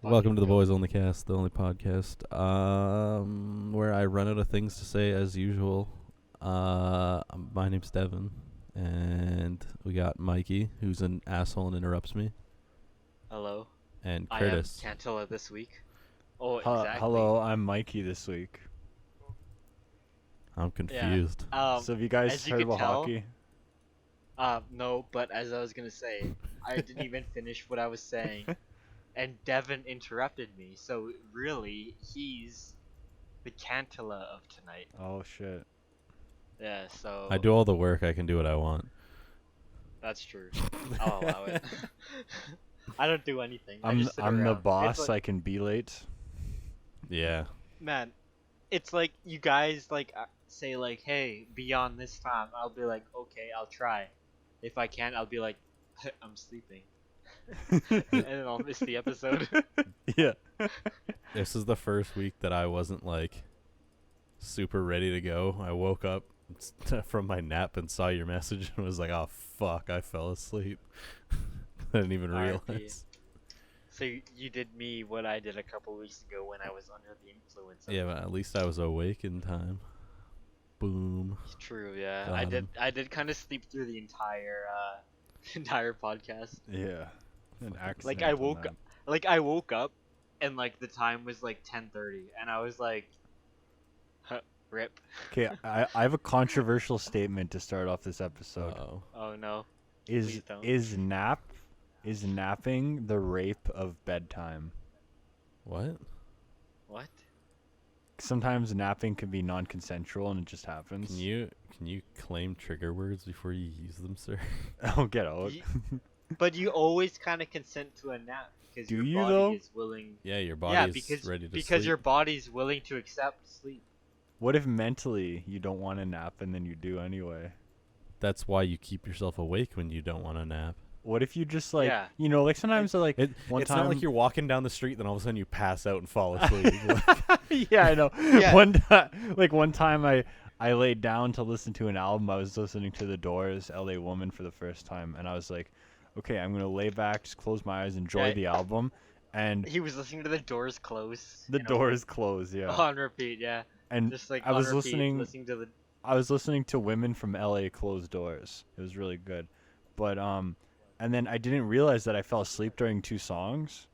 Welcome to the Boys Only Cast, the only podcast where I run out of things to say as usual. My name's Devin, and we got Mikey, who's an asshole and interrupts me, Hello. and I Curtis. am Cantilla this week. Oh, exactly. Hello, I'm Mikey this week. I'm confused. So have you guys as you heard can about tell- hockey? No, but as I was gonna say, I didn't even finish what I was saying, and Devin interrupted me. So really, he's the Cantilla of tonight. Oh shit. Yeah. So I do all the work. I can do what I want. That's true. I'll allow it. I don't do anything. I I'm just sit the around. It's boss. like- I can be late. Yeah. Man, it's like you guys say like, "Hey, be on this time." I'll be like, "Okay, I'll try." If I can't, I'll be like, "I'm sleeping," and then I'll miss the episode. Yeah. This is the first week that I wasn't like super ready to go. I woke up from my nap and saw your message and was like, "Oh fuck, I fell asleep." I didn't even R.I.P. realize. So you did me what I did a couple weeks ago when I was under the influence. Of Yeah, but at least I was awake in time. Boom. It's true. Yeah, Got him. I did kind of sleep through the entire podcast. Yeah. An Like I accidental woke nap. I woke up and like the time was like 10:30 and I was like, rip. Okay, I have a controversial statement to start off this episode. Uh-oh. Oh no. Is please don't. is napping the rape of bedtime? What? What? Sometimes napping can be non-consensual and it just happens. Can you claim trigger words before you use them, sir? Oh, get out. But you always kind of consent to a nap because Do your you, body though? is willing. Yeah, your Yeah, body's ready to because sleep. your body's willing to accept sleep. What if mentally you don't want to nap and then you do anyway? That's why you keep yourself awake when you don't want to nap. What if you just like, Yeah. like sometimes like one It's time not like you're walking down the street, then all of a sudden you pass out and fall asleep. yeah, I know. Yeah. One time I laid down to listen to an album. I was listening to The Doors, L.A. Woman for the first time, and I was like, okay, I'm gonna lay back, just close my eyes, enjoy Yeah. the album, and He was listening to the doors close. the doors close. Yeah, On repeat, yeah. and Just like I was on repeat, listening to the. I was listening to Women from LA Closed Doors. It was really good. But and then I didn't realize that I fell asleep during two songs.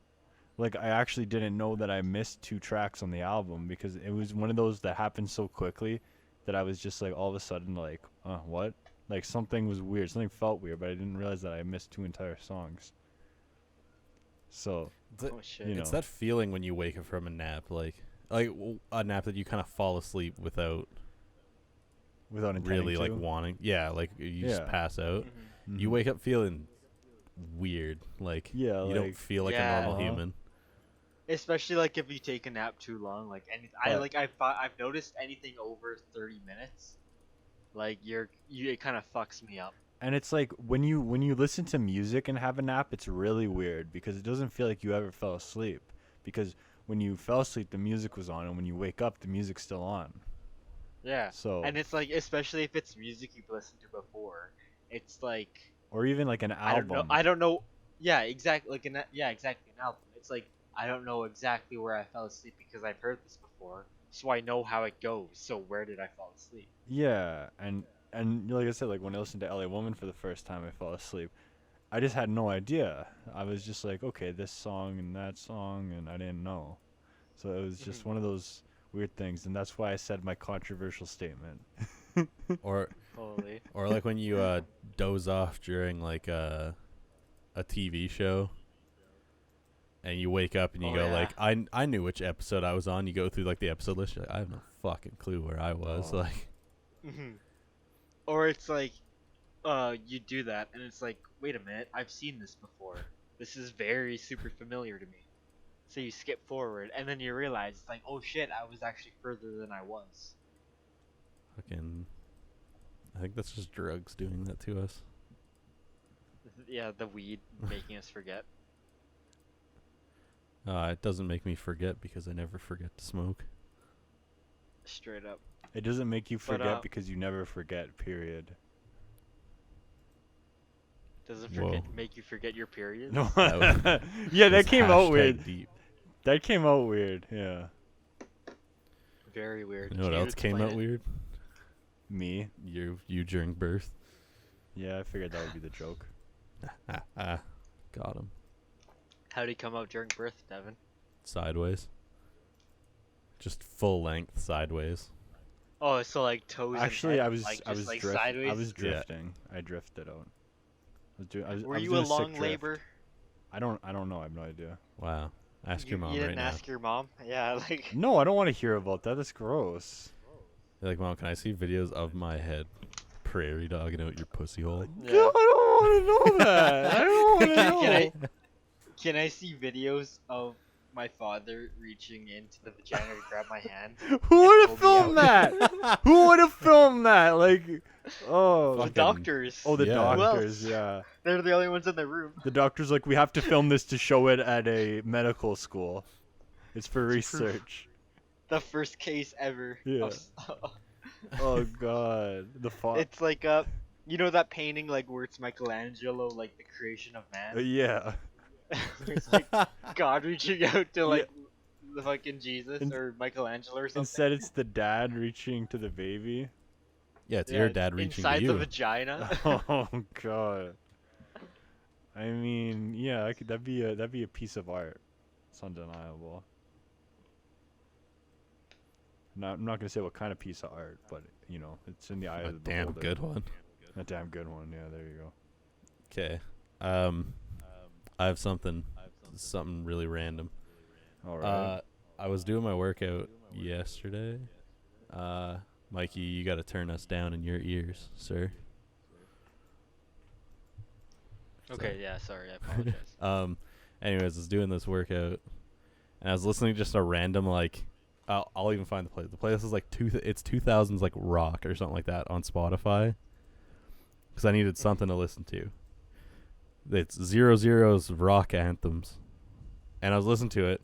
Like I actually didn't know that I missed two tracks on the album because it was one of those that happened so quickly that I was just like all of a sudden like, what? Like something was weird. Something felt weird, but I didn't realize that I missed two entire songs. So, Oh shit. you know. It's that feeling when you wake up from a nap, like a nap that you kind of fall asleep without without intending really to. like wanting. Yeah, like you just Yeah. pass out. Mhm. You Mhm. wake up feeling weird, like Yeah, you like- don't feel like Yeah. a normal Uh-huh. human. Especially like if you take a nap too long, like But- I've noticed anything over 30 minutes, like it kind of fucks me up. And it's like when you listen to music and have a nap, it's really weird because it doesn't feel like you ever fell asleep. Because when you fell asleep, the music was on, and when you wake up, the music's still on. Yeah. So, And it's like, especially if it's music you've listened to before, it's like or even like an album. I don't know. Yeah, exactly. Exactly. An album. It's like I don't know exactly where I fell asleep because I've heard this before, so I know how it goes. So where did I fall asleep? Yeah, and like I said, like when I listened to LA Woman for the first time, I fell asleep. I just had no idea. I was just like, okay, this song and that song, and I didn't know. So it was just one of those weird things, and that's why I said my controversial statement. Or Holy. or like when you doze off during like a TV show, and you wake up and you Oh, go yeah. like, I knew which episode I was on. You go through like the episode list. You're like, I have no fucking clue where I was. Oh. Like, Hmm. Or it's like, you do that, and it's like, wait a minute, I've seen this before. This is very super familiar to me. So you skip forward, and then you realize, it's like, oh shit, I was actually further than I was. fucking, I think that's just drugs doing that to us. Yeah, the weed making us forget. It doesn't make me forget because I never forget to smoke. Straight up. It doesn't make you But, forget because you never forget. Period. Doesn't Whoa. make you forget your period. No. That Yeah, that That's came out hashtag weird. Deep. That came out weird. Yeah. Very weird. You know what Can else came explain out it? weird? Me. You during birth. Yeah, I figured that would be the joke. Got him. How did he come out during birth, Devin? Sideways. Just full length sideways. Oh, so like toes. Actually, and head, I was like, I just, was like drift- sideways. I was Yeah. drifting. I drifted out. Were I was you doing a sick long drift. labor? I don't know. I have no idea. Wow. Ask your mom You right didn't now. ask your mom? Yeah, like. No, I don't want to hear about that. That's gross. You're like, Mom, can I see videos of my head prairie dogging out your pussy hole? Yeah. God, I don't want to know that. I don't want to know. Can I see videos of my father reaching into the vagina to grab my hand? Who would have pull me filmed that? Who would have filmed that? Like, oh, The Fucking- doctors. oh, the Yeah. Who doctors. else? Yeah, They're the only ones in the room. the doctors like we have to film this to show it at a medical school. It's for It's proof. research. The first case ever. Yeah. Oh God, the fuck. It's like you know that painting like where it's Michelangelo, like the creation of man. Yeah. It's like God reaching out to like the fucking Jesus In- or Michelangelo or something. Instead, it's the dad reaching to the baby. Yeah, it's your dad reaching inside to the you. vagina. Oh God. I mean, yeah, that'd be a piece of art. It's undeniable. I'm not gonna say what kind of piece of art, but you know, it's in the eye A of the damn beholder. good one. A damn good one. Yeah, there you go. Okay. I have something really random. All right. I was doing my workout yesterday. Mikey, you got to turn us down in your ears, sir. Okay, yeah, sorry, I apologize. Anyways, I was doing this workout, and I was listening to just a random like. I'll even find the playlist. The playlist is like it's 2000s like rock or something like that on Spotify. Because I needed something to listen to. It's 00's rock anthems, and I was listening to it.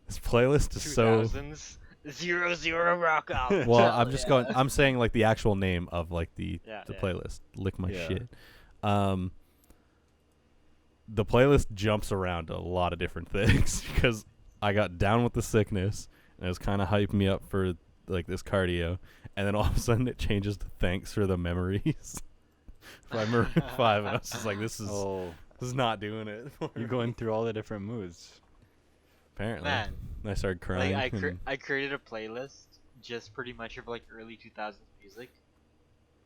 This playlist is so. 2000s 00 rock album. Well, I'm just going. I'm saying like the actual name of like the Yeah, yeah. playlist. Lick my Yeah. shit. The playlist jumps around a lot of different things because I got down with the sickness and it was kind of hyping me up for like this cardio, and then all of a sudden it changes to thanks for the memories by Maroon 5, and I was just like, this is not doing it. You're going through all the different moods. Apparently, Man, I started crying. like and- I created a playlist just pretty much of like early 2000s music.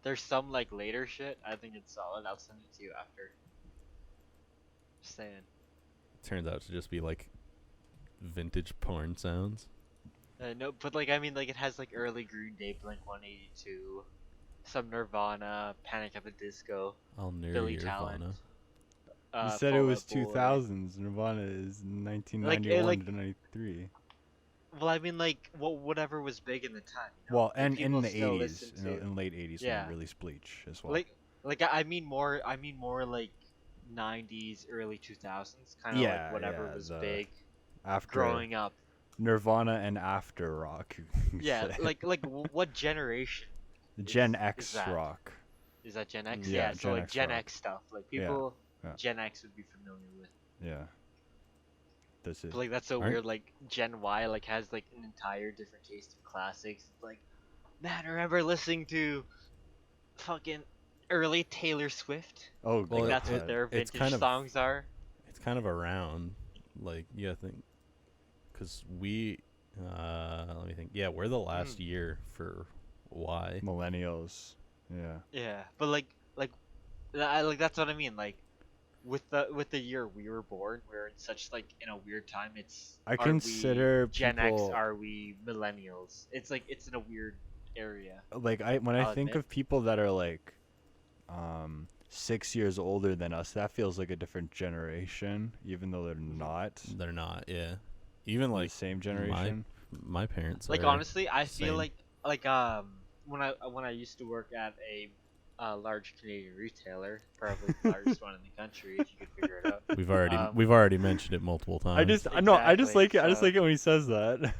There's some like later shit. I think it's solid. I'll send it to you after. Just saying. turns out to just be like vintage porn sounds. No, but like I mean, like it has like early Green Day, Blink 182, some Nirvana, Panic at the Disco, I'll nerd Billy your Talent. You said it was Fall Out Boy. 2000s. Nirvana is 1991 like- to 93. Well, I mean, like whatever was big in the time. You know? Well, like, and in people the still 80s, listen to- in late 80s Yeah. when they released Bleach as well. like I mean more like 90s, early 2000s, kind of Yeah, like whatever yeah, was the big after growing up. Nirvana and after rock. you could Yeah, say. like what generation Gen is X that? rock. is that? Gen X? Yeah, so Gen like X Gen rock. X stuff, like Yeah, people yeah. Gen X would be familiar with. Yeah. That's it. But like that's so Aren't- weird. Like Gen Y like has like an entire different taste of classics. It's like, man, I remember listening to fucking early Taylor Swift. Oh, Well, Like that's it- what their it's vintage kind of- songs are. It's kind of around, like, yeah, I think, because we, let me think. Yeah, we're the last year for Y. millennials. Yeah. Yeah, but like that's what I mean. Like with the year we were born, we're in such like in a weird time. It's I are we consider Gen X. people- Are we millennials? It's like it's in a weird area. Like when I I'll think admit. of people that are like 6 years older than us, that feels like a different generation, even though they're not They're not, yeah. Even the like same generation. my parents. Like are honestly, I feel same. like when I used to work at a large Canadian retailer, probably the largest one in the country, if you could figure it out. we've already mentioned it multiple times. I just no, I just Exactly, like it. I just so- like it when he says that.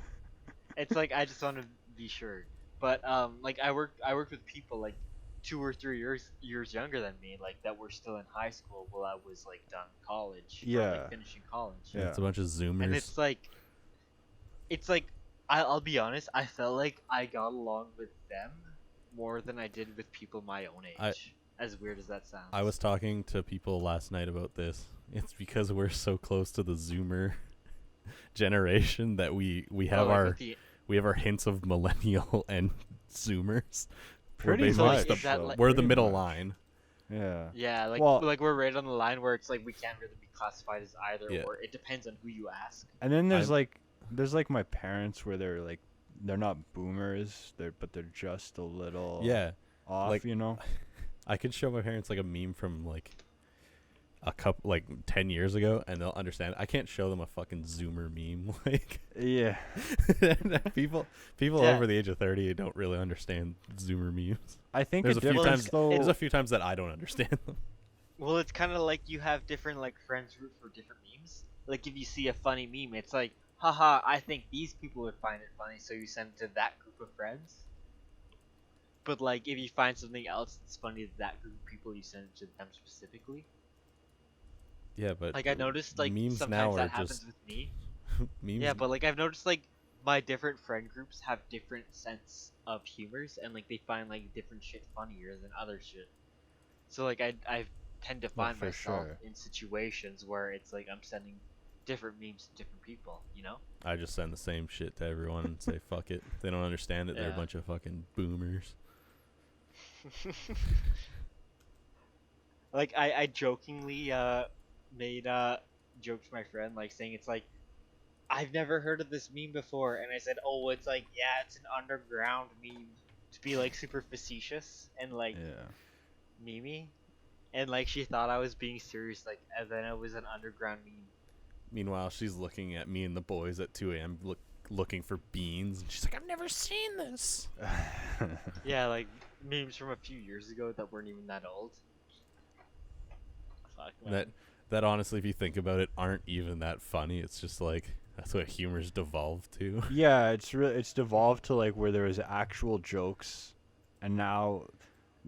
It's like I just want to be sure, but like I worked with people like 2 or 3 years younger than me, like that were still in high school while I was like done college or Yeah. like finishing college. Yeah, it's a Yeah. bunch of Zoomers. And it's like I'll be honest, I felt like I got along with them more than I did with people my own age. As weird as that sounds. I was talking to people last night about this. It's because we're so close to the Zoomer generation that we have like, our with the- we have our hints of millennial and Zoomers. We're Pretty basically much. just Is that the, like- we're the Pretty middle much. line. Yeah. Yeah, like Well- we're right on the line where it's like we can't really be classified as either, Yeah. or it depends on who you ask. And then there's I'm- like my parents where they're not boomers, but they're just a little Yeah, off, like- you know. I could show my parents like a meme from like a couple like 10 years ago, and they'll understand. I can't show them a fucking Zoomer meme. Like Yeah. people Yeah. over the age of 30 don't really understand Zoomer memes. I think There's the a few difference times. though. There's a few times that I don't understand them. Well, it's kind of like you have different like friends group for different memes. Like if you see a funny meme, it's like, haha, I think these people would find it funny, so you send it to that group of friends. But like if you find something else that's funny to that group of people, you send it to them specifically. Yeah, but Like I noticed like memes sometimes now are that happens just with me. memes. Yeah, but like I've noticed like my different friend groups have different sense of humors, and like they find like different shit funnier than other shit. So like I tend to find for myself sure. in situations where it's like I'm sending different memes to different people, you know? I just send the same shit to everyone and say fuck it. If they don't understand it, they're a Yeah. bunch of fucking boomers. Like I jokingly made joke to my friend, like saying it's like I've never heard of this meme before, and I said, oh, it's like, yeah, it's an underground meme, to be like super facetious and like Yeah. memey, and like she thought I was being serious, like, and then it was an underground meme. Meanwhile, she's looking at me and the boys at 2 a.m. Looking for beans, and she's like, "I've never seen this." Yeah, like memes from a few years ago that weren't even that old. Fuck, man. That honestly, if you think about it, aren't even that funny. It's just like that's what humor's devolved to. Yeah, it's devolved to like where there was actual jokes, and now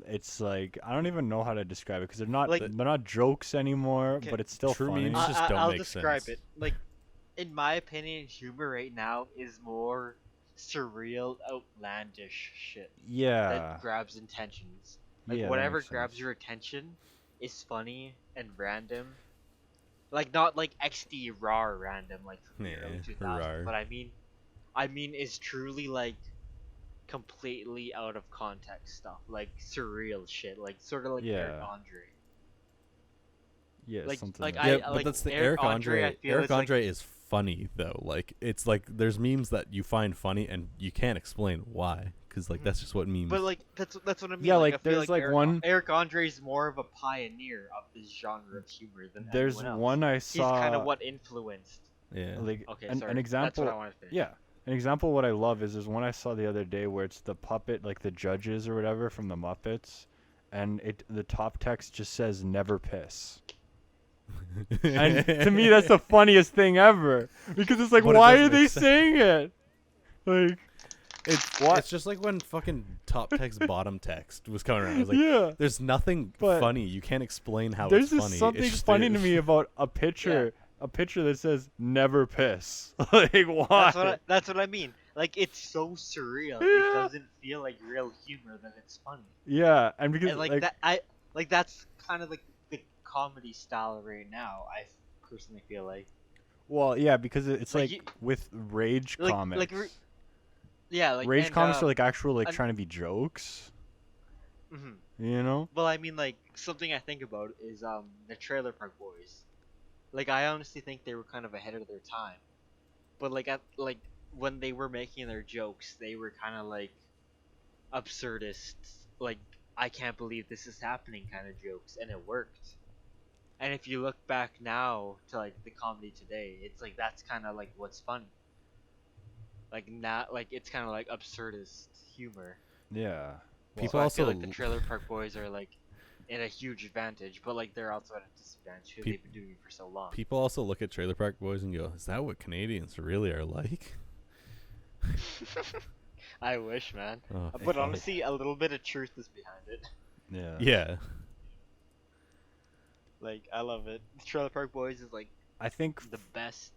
it's like I don't even know how to describe it because Like- they're not jokes anymore, Okay. but it's still True funny. memes just don't I'll make describe sense. it. Like, in my opinion, humor right now is more surreal, outlandish shit Yeah, that grabs intentions. Like yeah, that whatever makes grabs sense. your attention is funny and random. Like not like XD raw random like from the Yeah, early 2000s, rar. but I mean is truly like completely out of context stuff, like surreal shit, like sort of like Eric Yeah. Andre. Yeah, like- something like like I- Yeah, that. but like that's the Eric Eric Andre, I Andre. feel Eric it's like- Andre is funny though. Like it's like there's memes that you find funny and you can't explain why, because like Mhm. that's just what memes. But like that's what I mean. Yeah, I like, feel there's, like, Eric, one- Eric Andre is more of a pioneer of this genre of humor than There's anyone else. one I He's saw. kind of what influenced. yeah. like Okay, an, sorry. an example. That's what I wanted to finish. Yeah, an example of what I love is there's one I saw the other day where it's the puppet, like the judges or whatever from the Muppets, and the top text just says "never piss." And to me, that's the funniest thing ever because it's like, But it why doesn't are they make sense. saying it? Like, It's just like when fucking top text bottom text was coming around. I was like, yeah. there's nothing But funny. You can't explain how There's it's just funny. something It's just funny to is. me about a picture that says "never piss." Like, why? That's what I mean. Like it's so surreal. Yeah. It doesn't feel like real humor that it's funny. Yeah, and because And like that, that's kind of like the comedy style right now. I personally feel like. well, yeah, because it's Like, like you- with rage Like, comics. Yeah, like rage and, comics are like actual and- trying to be jokes, mhm. you know? Well, I mean, like something I think about is the Trailer Park Boys. Like I honestly think they were kind of ahead of their time, but like when they were making their jokes, they were kind of like absurdist, like I can't believe this is happening kind of jokes, and it worked. And if you look back now to like the comedy today, it's like that's kind of like what's funny. Like not like it's kind of like absurdist humor. Yeah. People So I feel also like the Trailer Park Boys are like in a huge advantage, but like they're also at a disadvantage because Peop- they've been doing it for so long. People also look at Trailer Park Boys and go, "Is that what Canadians really are like?" I wish, man. Oh, But fuck. honestly, a little bit of truth is behind it. Yeah. Yeah. Like I love it. Trailer Park Boys is like I think the best.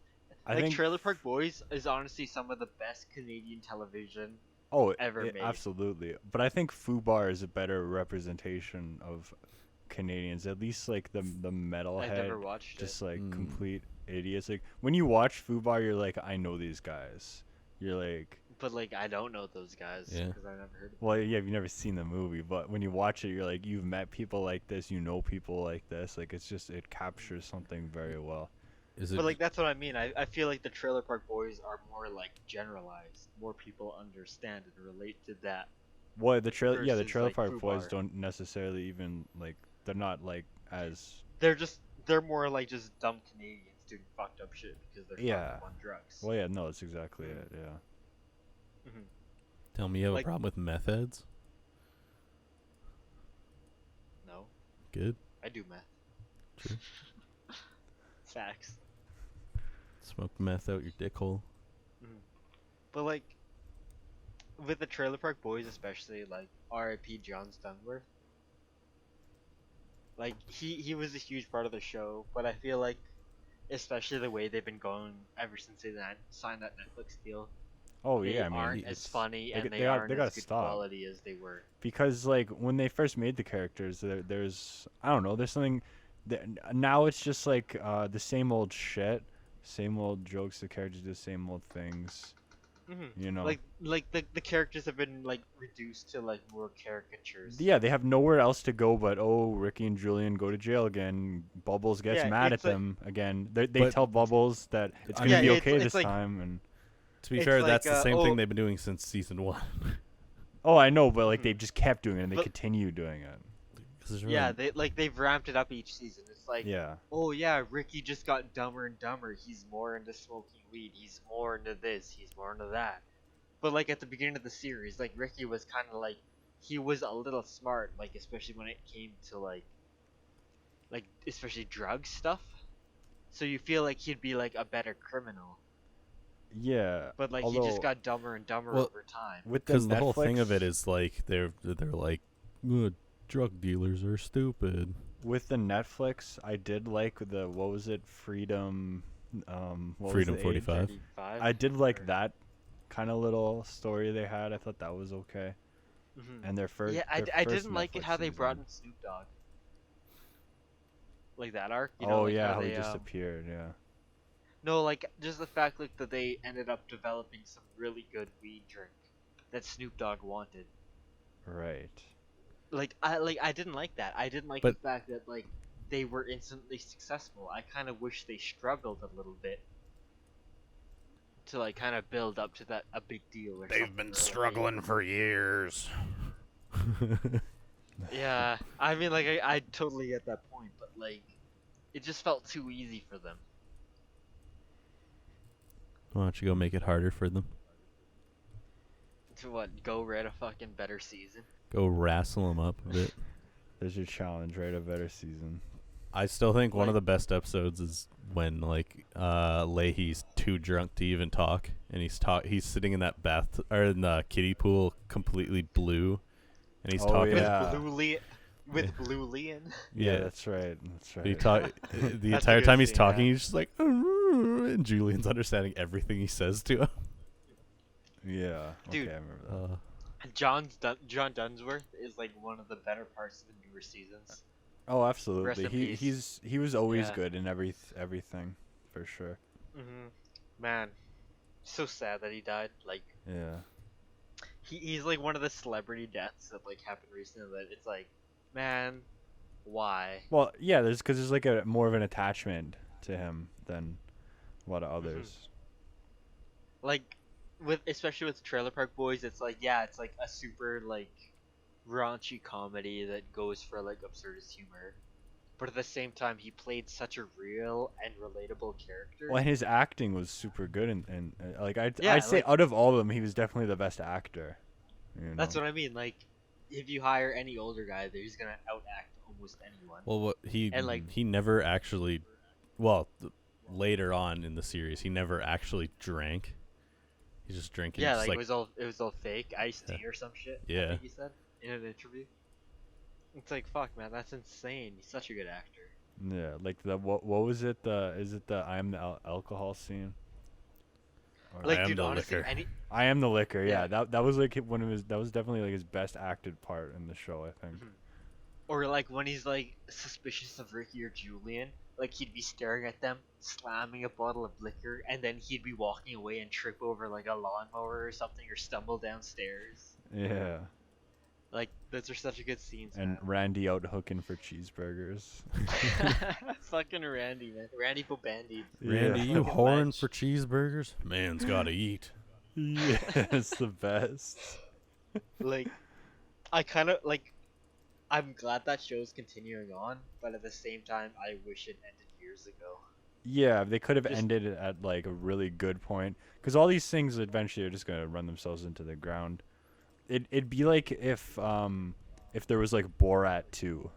I Like think Trailer Park Boys is honestly some of the best Canadian television oh, ever made. absolutely. But I think Fubar is a better representation of Canadians. At least like the I've metalhead, never watched it. just like Mm. complete idiots. Like when you watch Fubar, you're like, I know these guys. You're like, But like I don't know those guys Yeah. because I never heard of them. well, yeah, you've never seen the movie, but when you watch it, you're like, you've met people like this, you know people like this. Like it's just it captures something very well. Is it But like that's what I mean. I feel like the Trailer Park Boys are more like generalized. More people understand and relate to that. Well, the trailer, yeah, the Versus, Trailer like, Park Boys Fubar. don't necessarily even like they're not like as They're more like just dumb Canadians doing fucked up shit because they're Yeah. fucked up on drugs. well, yeah, no, that's exactly it. Yeah. tell me you have like- a problem with meth heads? No, Good. I do meth. True. Facts. Smoke meth out your dick hole. But like with the Trailer Park Boys especially, like R.I.P. John Steinworth. Like he was a huge part of the show, but I feel like especially the way they've been going ever since they signed that Netflix deal, Oh they yeah, I mean, aren't as it's- funny and they they got- aren't they as gotta good stop. quality as they were. because like when they first made the characters, there's I don't know, there's something. Now it's just like the same old shit, same old jokes. The characters do the same old things. You know. Like the characters have been like reduced to like more caricatures. Yeah, they have nowhere else to go but Ricky and Julian go to jail again. Bubbles gets Yeah, mad at it's like- them again. They But- tell Bubbles that it's gonna Yeah, be it's- okay it's this like- time, and To be It's fair, like, that's the same oh- thing they've been doing since season 1. oh, I know, but like Mhm. they just kept doing it and they But- continue doing it. 'Cause there's Yeah, really- they've ramped it up each season. It's like, Yeah, oh yeah, Ricky just got dumber and dumber. He's more into smoking weed. He's more into this. He's more into that. But like at the beginning of the series, like Ricky was kind of like he was a little smart, like especially when it came to like especially drug stuff. So you feel like he'd be like a better criminal. yeah. But like he Although- just got dumber and dumber Well, over time. With Because the whole thing of Netflix- it is like they're like, "Ugh, drug dealers are stupid." with the Netflix, I did like the what was it, Freedom, what was Freedom the age? 45. 35? I did like Or- that kind of little story they had. I thought that was okay. Mhm. And their first, Yeah, their I first didn't like it Netflix how they brought season. in Snoop Dogg. Like that arc. You know, Oh like yeah, how they, he just appeared. Yeah. No, like just the fact like that they ended up developing some really good weed drink that Snoop Dogg wanted. Right. I didn't like that. I didn't like But- the fact that like they were instantly successful. I kind of wish they struggled a little bit to like kind of build up to that a big deal. Or something early. for years. Yeah, I mean like I totally get that point, but like it just felt too easy for them. Why don't you go make it harder for them? To what? Go write a fucking better season. Go wrestle them up a bit. There's your challenge, right? A better season. I still think one of Like- the best episodes is when like Leahy's too drunk to even talk, and he's sitting in that bath or in the kiddie pool completely blue, and he's Oh, talking. yeah. With Blue Leon. Yeah, that's right. That's right. He talk the That's a entire good time he's scene, talking. yeah. He's just like, and Julian's understanding everything he says to him. Yeah. Dude. Okay, I remember that. John Dunsworth is like one of the better parts of the newer seasons. Oh, absolutely. Rest in peace. He was always Yeah. good in everything, for sure. Man, so sad that he died. Like Yeah. he's like one of the celebrity deaths that like happened recently. That it's like, man, why? Well, yeah. There's like a more of an attachment to him than a lot of others. Like especially with Trailer Park Boys, it's like it's like a super like raunchy comedy that goes for like absurdist humor, but at the same time he played such a real and relatable character. Well, and his acting was super good, and like I'd Yeah, say like- out of all of them, he was definitely the best actor. You know? That's what I mean. Like, if you hire any older guy, he's gonna outact almost anyone. Well, what he And, like- he never actually, later on in the series, he never actually drank. He's just drinking. Yeah, just like, it was all fake iced tea or some shit. I Yeah. think he said in an interview. It's like fuck, man, that's insane. He's such a good actor. Yeah, like the what was it? The is it the I am the alcohol scene? Or I Like, am dude, the honestly, liquor. I am the liquor. Yeah, yeah. that was like when it was that was definitely like his best acted part in the show. I think. Mhm. Or like when he's like suspicious of Ricky or Julian, like he'd be staring at them, slamming a bottle of liquor, and then he'd be walking away and trip over like a lawnmower or something, or stumble downstairs. Yeah. Like those are such good scenes, And man. Randy out hooking for cheeseburgers. Fucking Randy, man. Randy Bobandy. Randy, Yeah. you Fucking whoring ledge. for cheeseburgers? Man's gotta eat. Yeah, it's the best. Like, I kind of like. I'm glad that show's continuing on, but at the same time, I wish it ended years ago. Yeah, they could have Just ended it at like a really good point because all these things eventually are just gonna run themselves into the ground. It'd be like if there was like Borat 2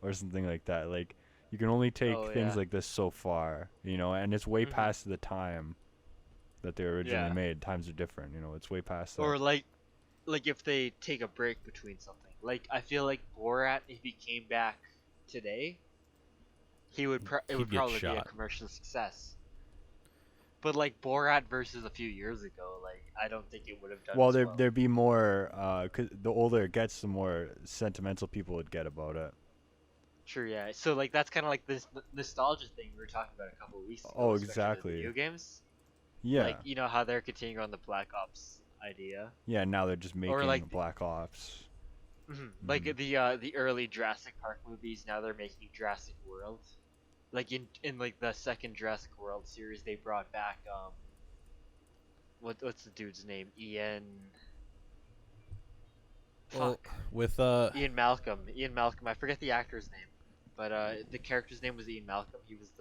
or something like that. Like you can only take oh things yeah. like this so far, you know, and it's way hmm past the time that they were originally Yeah. made. Times are different, you know. It's way past that. Or like if they take a break between something. Like I feel like Borat, if he came back today, it He'd would get probably be a shot. commercial success. But like Borat versus a few years ago, like I don't think it would have done Well, as well. there'd be more 'cause the older it gets, the more sentimental people would get about it. Sure, yeah. So like that's kind of like this nostalgia thing we were talking about a couple of weeks ago, Oh, especially with exactly. video games. Yeah. Like you know how they're continuing on the Black Ops idea, Yeah, now they're just or making like Black Ops. like Mhm. the early Jurassic Park movies. Now they're making Jurassic World. Like in like the second Jurassic World series, they brought back what's the dude's name? Well, Fuck. with Ian Malcolm. Ian Malcolm. I forget the actor's name, but the character's name was Ian Malcolm. He was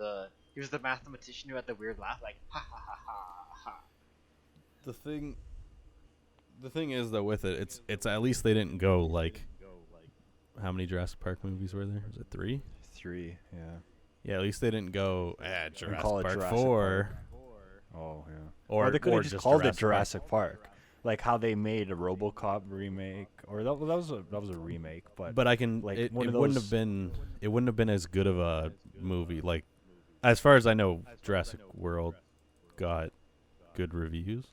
the mathematician who had the weird laugh, like ha ha ha ha ha. the thing, the thing is though with it, it's at least they didn't go like how many Jurassic Park movies were there? Was it 3? 3, yeah. Yeah, at least they didn't go And Jurassic call it Park Jurassic 4 Oh, yeah. or They could or have just just called it Jurassic Jurassic Park. Like how they made a RoboCop remake, or that was a remake, but But I can like it, one it of wouldn't those. have been as good of a movie. Like as far as I know, Jurassic World got good reviews.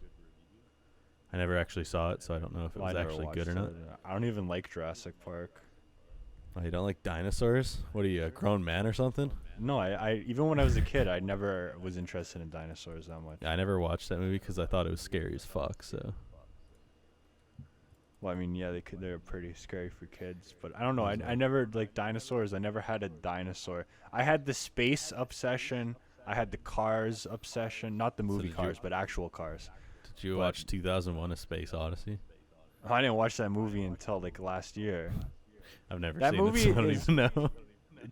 I never actually saw it, so I don't know if it Well, I was never actually watched good or it. not. I don't even like Jurassic Park. Oh, you don't like dinosaurs? What are you, a grown man or something? No, I even when I was a kid, I never was interested in dinosaurs that much. I never watched that movie because I thought it was scary as fuck. So Well, I mean, yeah, they're pretty scary for kids, but I don't know. What was I that? never like dinosaurs. I never had a dinosaur. I had the space obsession. I had the cars obsession, not the movie did you- cars, but actual cars. did you But- watch 2001: A Space Odyssey? I didn't watch that movie until like last year. I've never That seen movie it, so I don't is- even know.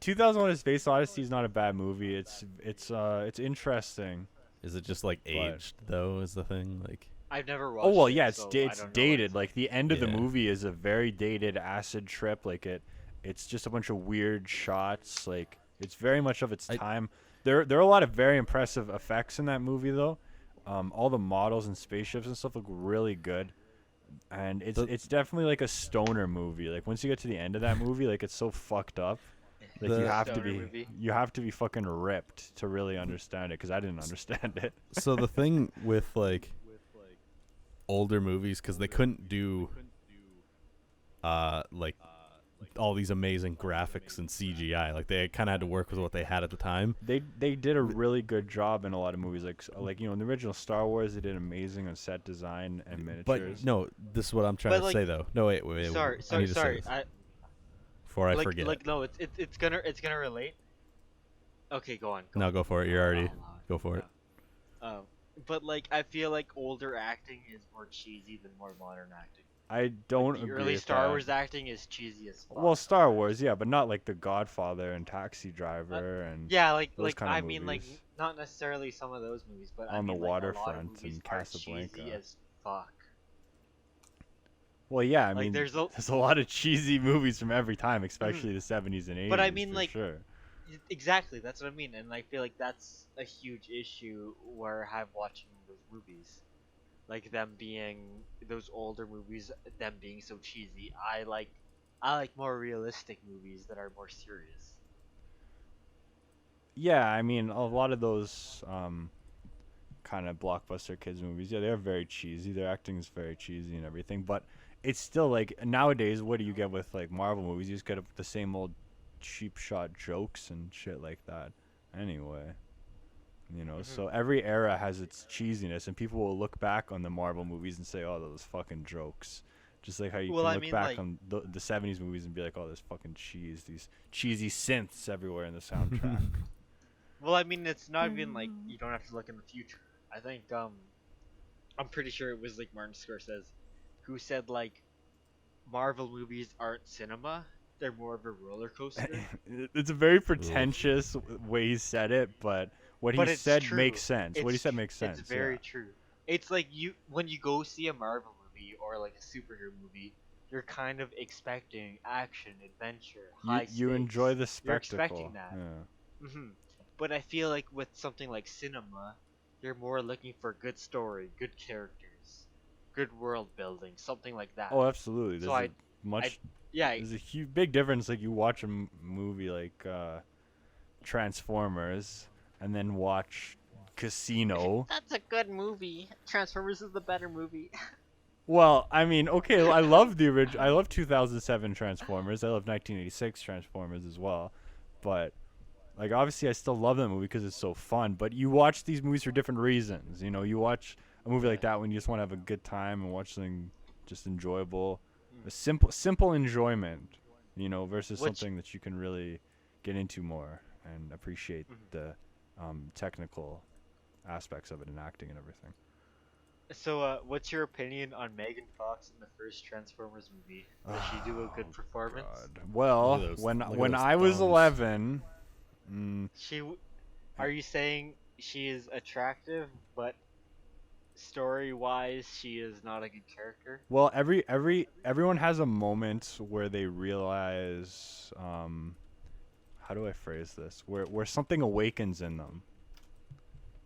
2001: A Space Odyssey is not a bad movie. It's interesting. Is it just like But- aged though? Is the thing like? I've never watched. Oh well, it, yeah, it's so da- I it's don't know what dated. it's Like the end of the Yeah. movie is a very dated acid trip. Like it's just a bunch of weird shots. Like it's very much of its I- time. There are a lot of very impressive effects in that movie though. All the models and spaceships and stuff look really good. And it's definitely like a stoner movie. Like once you get to the end of that movie, like it's so fucked up. Like The- you have to Stoner be movie. you have to be fucking ripped to really understand it because I didn't understand it. So the thing with like older movies, because they couldn't do like all these amazing graphics and CGI, like they kind of had to work with what they had at the time. They did a really good job in a lot of movies, like you know in the original Star Wars they did amazing on set design and miniatures. But no, this is what I'm trying But, to like- say though. No, wait, Sorry, I sorry, need to say sorry. this before I like, forget. Like no, it's gonna relate. Okay, go on. No, go for it. You're already I'll go for it. Um, but like I feel like older acting is more cheesy than more modern acting. I don't The agree early with Star that. Wars acting is cheesy as fuck. Well, Star Wars, yeah, but not like The Godfather and Taxi Driver and Yeah, like those like kind of I mean like movies. not necessarily some of those movies, but I On the mean, like, a lot of Waterfront movies and are Casablanca. cheesy as fuck. Well, yeah, I Like, mean there's there's a lot of cheesy movies from every time, especially the 70s and 80s. But I mean, for like, sure. Exactly, that's what I mean, and I feel like that's a huge issue where I have watching those movies, like them being those older movies, them being so cheesy. I like I like more realistic movies that are more serious. Yeah, I mean, a lot of those kind of blockbuster kids movies, yeah, they're very cheesy. Their acting is very cheesy and everything, but it's still like nowadays. What do you get with like Marvel movies? You just get the same old cheap shot jokes and shit like that. Anyway, Hmm. so every era has its cheesiness, and people will look back on the Marvel movies and say, "Oh, those fucking jokes." Just like how you Well, can I look mean, back like, on the '70s movies and be like, "Oh, there's fucking cheese, these cheesy synths everywhere in the soundtrack." it's not even like you don't have to look in the future. I think I'm pretty sure it was like Martin Scorsese who said like Marvel movies aren't cinema; they're more of a roller coaster. It's a very Oof. pretentious way he said it, but what he But it's said makes true. sense. What he said makes It's sense. Yeah. very true. It's like you when you go see a Marvel movie or like a superhero movie, you're kind of expecting action, adventure, You high you enjoy stakes. the You're expecting spectacle. that. Yeah. But I feel like with something like cinema, you're more looking for good story, good characters, good world building, something like that. Oh, absolutely. So I, Much yeah, there's a huge big difference. Like you watch a movie like Transformers, and then watch Casino. that's a good movie. Transformers is the better movie. Well, I mean, okay, I love the original. I love 2007 Transformers. I love 1986 Transformers as well, but like obviously I still love that movie because it's so fun. But you watch these movies for different reasons. You watch a movie Yeah. like that when you just want to have a good time and watch something just enjoyable, Mm. a simple enjoyment. Versus Which something that you can really get into more and appreciate mhm. the technical aspects of it and acting and everything. So, what's your opinion on Megan Fox in the first Transformers movie? Does she do a good Oh performance? God. Well, when Look at when those I was thumbs. 11, mm, Are you saying she is attractive, but story-wise, she is not a good character? well, everyone has a moment where they realize, how do I phrase this? Where something awakens in them.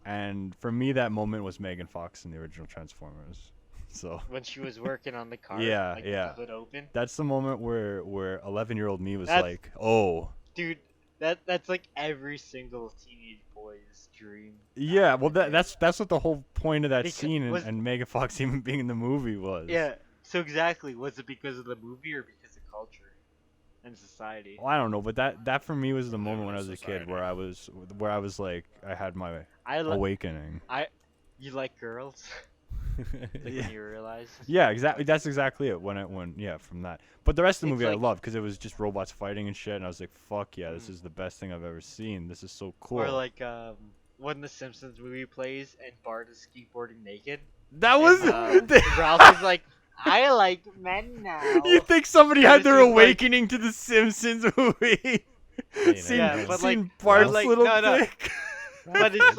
And for me, that moment was Megan Fox in the original Transformers. So When she was working on the car, yeah, like with the yeah, hood open? that's the moment where 11-year-old me was That's, like, oh. dude, that's like every single teenage boy's dream back Yeah, in well, the day. that's what the whole point of that Because, scene was, and Megan Fox even being in the movie was. yeah, so exactly, was it because of the movie or because of culture and society? Well, I don't know, but that for me was the I don't moment when know, I was a kid society. where I was like I had my I, li- awakening. I, you like girls? Like Yeah. when you realize? Yeah, exactly. That's exactly it. Yeah, from that. But the rest of the It's movie I like, loved because it was just robots fighting and shit, and I was like, "Fuck yeah, this mm, is the best thing I've ever seen. This is so or cool." like when the Simpsons movie plays and Bart is skateboarding naked, That was. and Ralph is like, "I like men You now," think somebody and had it's their just like, awakening to the Simpsons movie? Hey, seen yeah, man. seen but Bart's like, little no, no, dick. but it's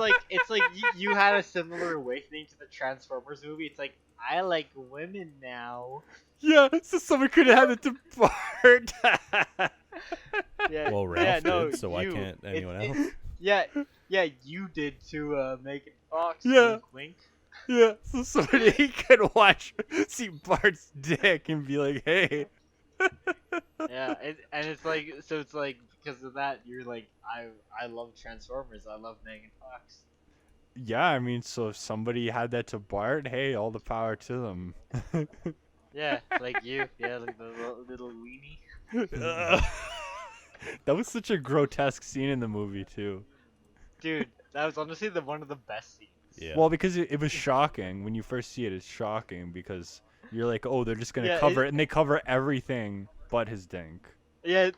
like you had a similar awakening to the Transformers movie. It's like, I like women now. Yeah, so someone could have had it to Bart. Yeah, Well, yeah, Ralph no, did, so why can't anyone it, else? yeah, yeah, you did to Megan Fox. Yeah. Wink, wink. Yeah, so somebody could see Bart's dick and be like, "Hey." Yeah, and it's like, so it's like because of that, you're like, I love Transformers. I love Megan Fox. Yeah, I mean, so if somebody had that to Bart, hey, all the power to them. Yeah, like you. Yeah, like the little weenie. Ugh. That was such a grotesque scene in the movie too. Dude, that was honestly the one of the best scenes. Yeah. Well, because it was shocking when you first see it. It's shocking because you're like, oh, they're just gonna Yeah, cover it, and they cover everything but his dink. yeah,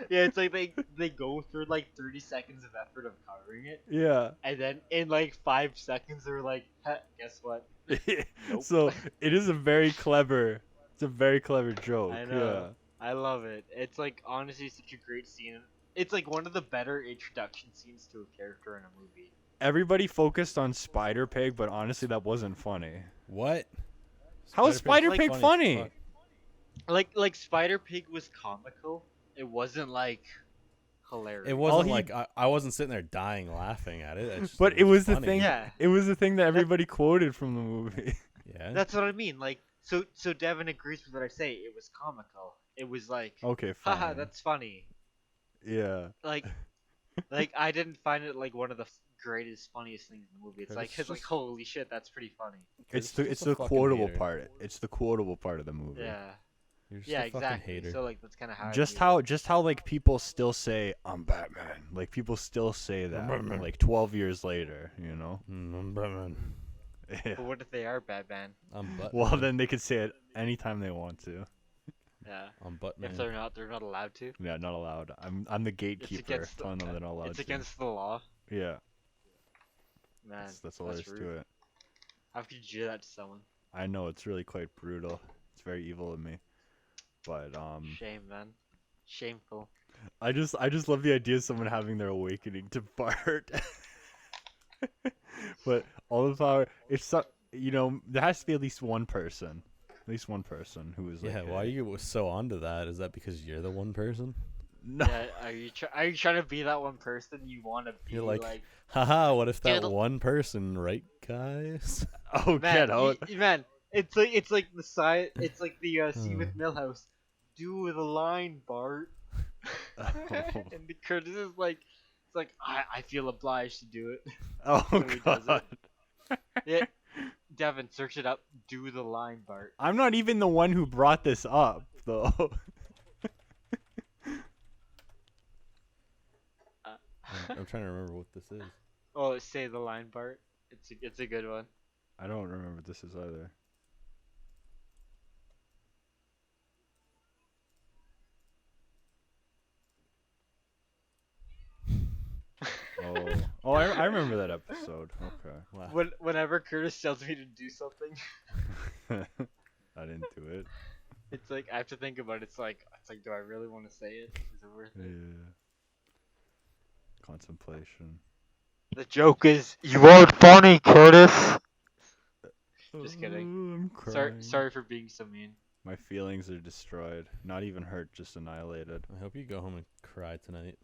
yeah. It's like they go through like 30 seconds of effort of covering it, Yeah. and then in like 5 seconds they're like, guess what? Nope. So it is a very clever. It's a very clever joke. I Yeah. know. I love it. It's like honestly such a great scene. It's like one of the better introduction scenes to a character in a movie. Everybody focused on Spider Pig, but honestly, that wasn't funny. What? How is Spider Like, Pig as funny? fuck. Like Spider Pig was comical. It wasn't like hilarious. It All wasn't he- like I wasn't sitting there dying laughing at it. It's just, But it was the funny. thing. Yeah. It was the thing that everybody quoted from the movie. Yeah. That's what I mean. Like so Devin agrees with what I say. It was comical. it was like, Okay, haha, fine. that's funny. Yeah. Like I didn't find it like one of the greatest, funniest things in the movie. It's Curtis like just holy shit, that's pretty funny. Curtis is It's just a the fucking quotable hater. part. It's the quotable part of the movie. Yeah. You're just Yeah, a fucking exactly. hater. So like that's kind of how I Just view it. how like people still say I'm Batman. Like people still say that Batman. like 12 years later, you know. I'm Batman. Yeah. But what if they are Batman? I'm Batman. Well, then they could say it anytime they want to. Yeah. I'm Batman. If they're not allowed to. Yeah, not allowed. I'm the It's gatekeeper against telling them they're not allowed it's to. against the law. Yeah, Man, that's all there is rude. to it. How could you do that to someone? I know it's really quite brutal. It's very evil of me. But Shame, man. Shameful. I just love the idea of someone having their awakening to Bart. But all the power, it's so, there has to be at least one person, who is like, Yeah, why are "Hey." you so onto that? Is that because you're the one person? No, Yeah, are you trying to be that one person you want to be You're like, haha, what if that Dude, one person, right, guys? oh man, get out. man, it's like the side, it's like the scene with Millhouse. Do the line, Bart. And the Curtis is like, it's like I feel obliged to do it. Oh So he does god. it. Yeah, Devin, search it up. Do the line, Bart. I'm not even the one who brought this up, though. I'm trying to remember what this is. Oh, say the line, Bart. It's a good one. I don't remember what this is either. I remember that episode. Okay. Wow. Whenever Curtis tells me to do something, I didn't do it. it's like I have to think about it. It's like do I really want to say it? Is it worth it? Yeah. Contemplation. The joke is you aren't funny, Curtis. Just kidding. I'm crying. Sorry for being so mean. My feelings are destroyed. Not even hurt, just annihilated. I hope you go home and cry tonight.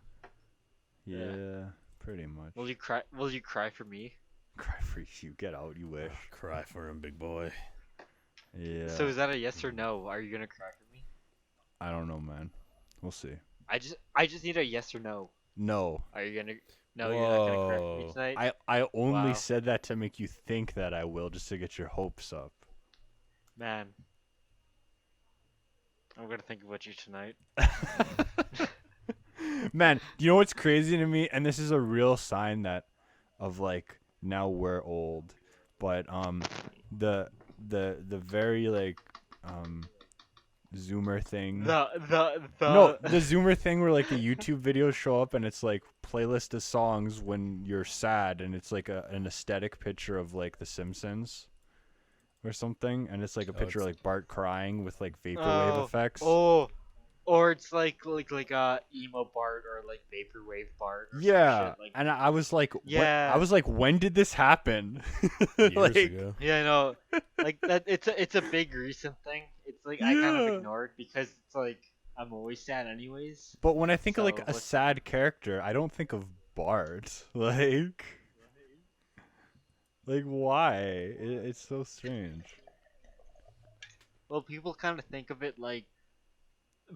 Yeah, Yeah. pretty much. Will you cry? Will you cry for me? Cry for you. Get out, you wish. Cry for him, big boy. Yeah. So is that a yes or no? Are you gonna cry for me? I don't know, man. We'll see. I just need a yes or no. No. Are you gonna? No, you're not gonna cry for me Whoa. tonight. I only Wow. said that to make you think that I will, just to get your hopes up. Man, I'm gonna think about you tonight. Man, do you know what's crazy to me? And this is a real sign that of like now we're old. But the very like Zoomer thing. The No, the Zoomer thing where like the YouTube videos show up and it's like playlist of songs when you're sad and it's like an aesthetic picture of like The Simpsons or something, and it's like a picture of it's- like Bart crying with like vaporwave effects. Oh, or it's like emo Bart or like vaporwave Bart. Or some Yeah, shit, like, and I was like, Yeah. I was like, when did this happen? Years Like, ago. yeah, no, like that. It's a big recent thing. It's like I kind Yeah. of ignored because it's like I'm always sad anyways. But when I think of like So, a what's- sad character, I don't think of Bart. Like why? It's so strange. Well, people kind of think of it like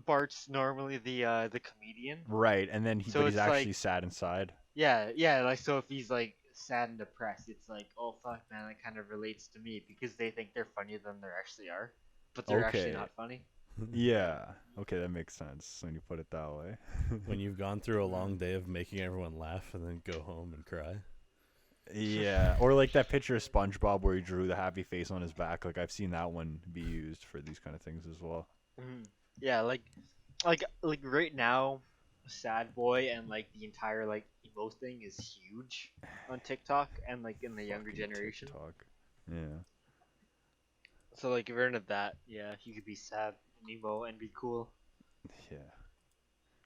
Bart's normally the comedian. Right, and then So but he's it's actually like- sad inside. Yeah, like so if he's like sad and depressed, it's like, oh fuck, man, that kind of relates to me because they think they're funnier than they actually are, but they're Okay. actually not funny. Yeah. Okay, that makes sense when you put it that way. When you've gone through a long day of making everyone laugh and then go home and cry. Yeah, or like that picture of SpongeBob where he drew the happy face on his back. Like I've seen that one be used for these kind of things as well. Yeah, like right now, Sad Boy and like the entire like emo thing is huge on TikTok and like in the younger Fucking generation. TikTok. Yeah. So like if you're into that, yeah, you could be sad and emo and be cool. Yeah.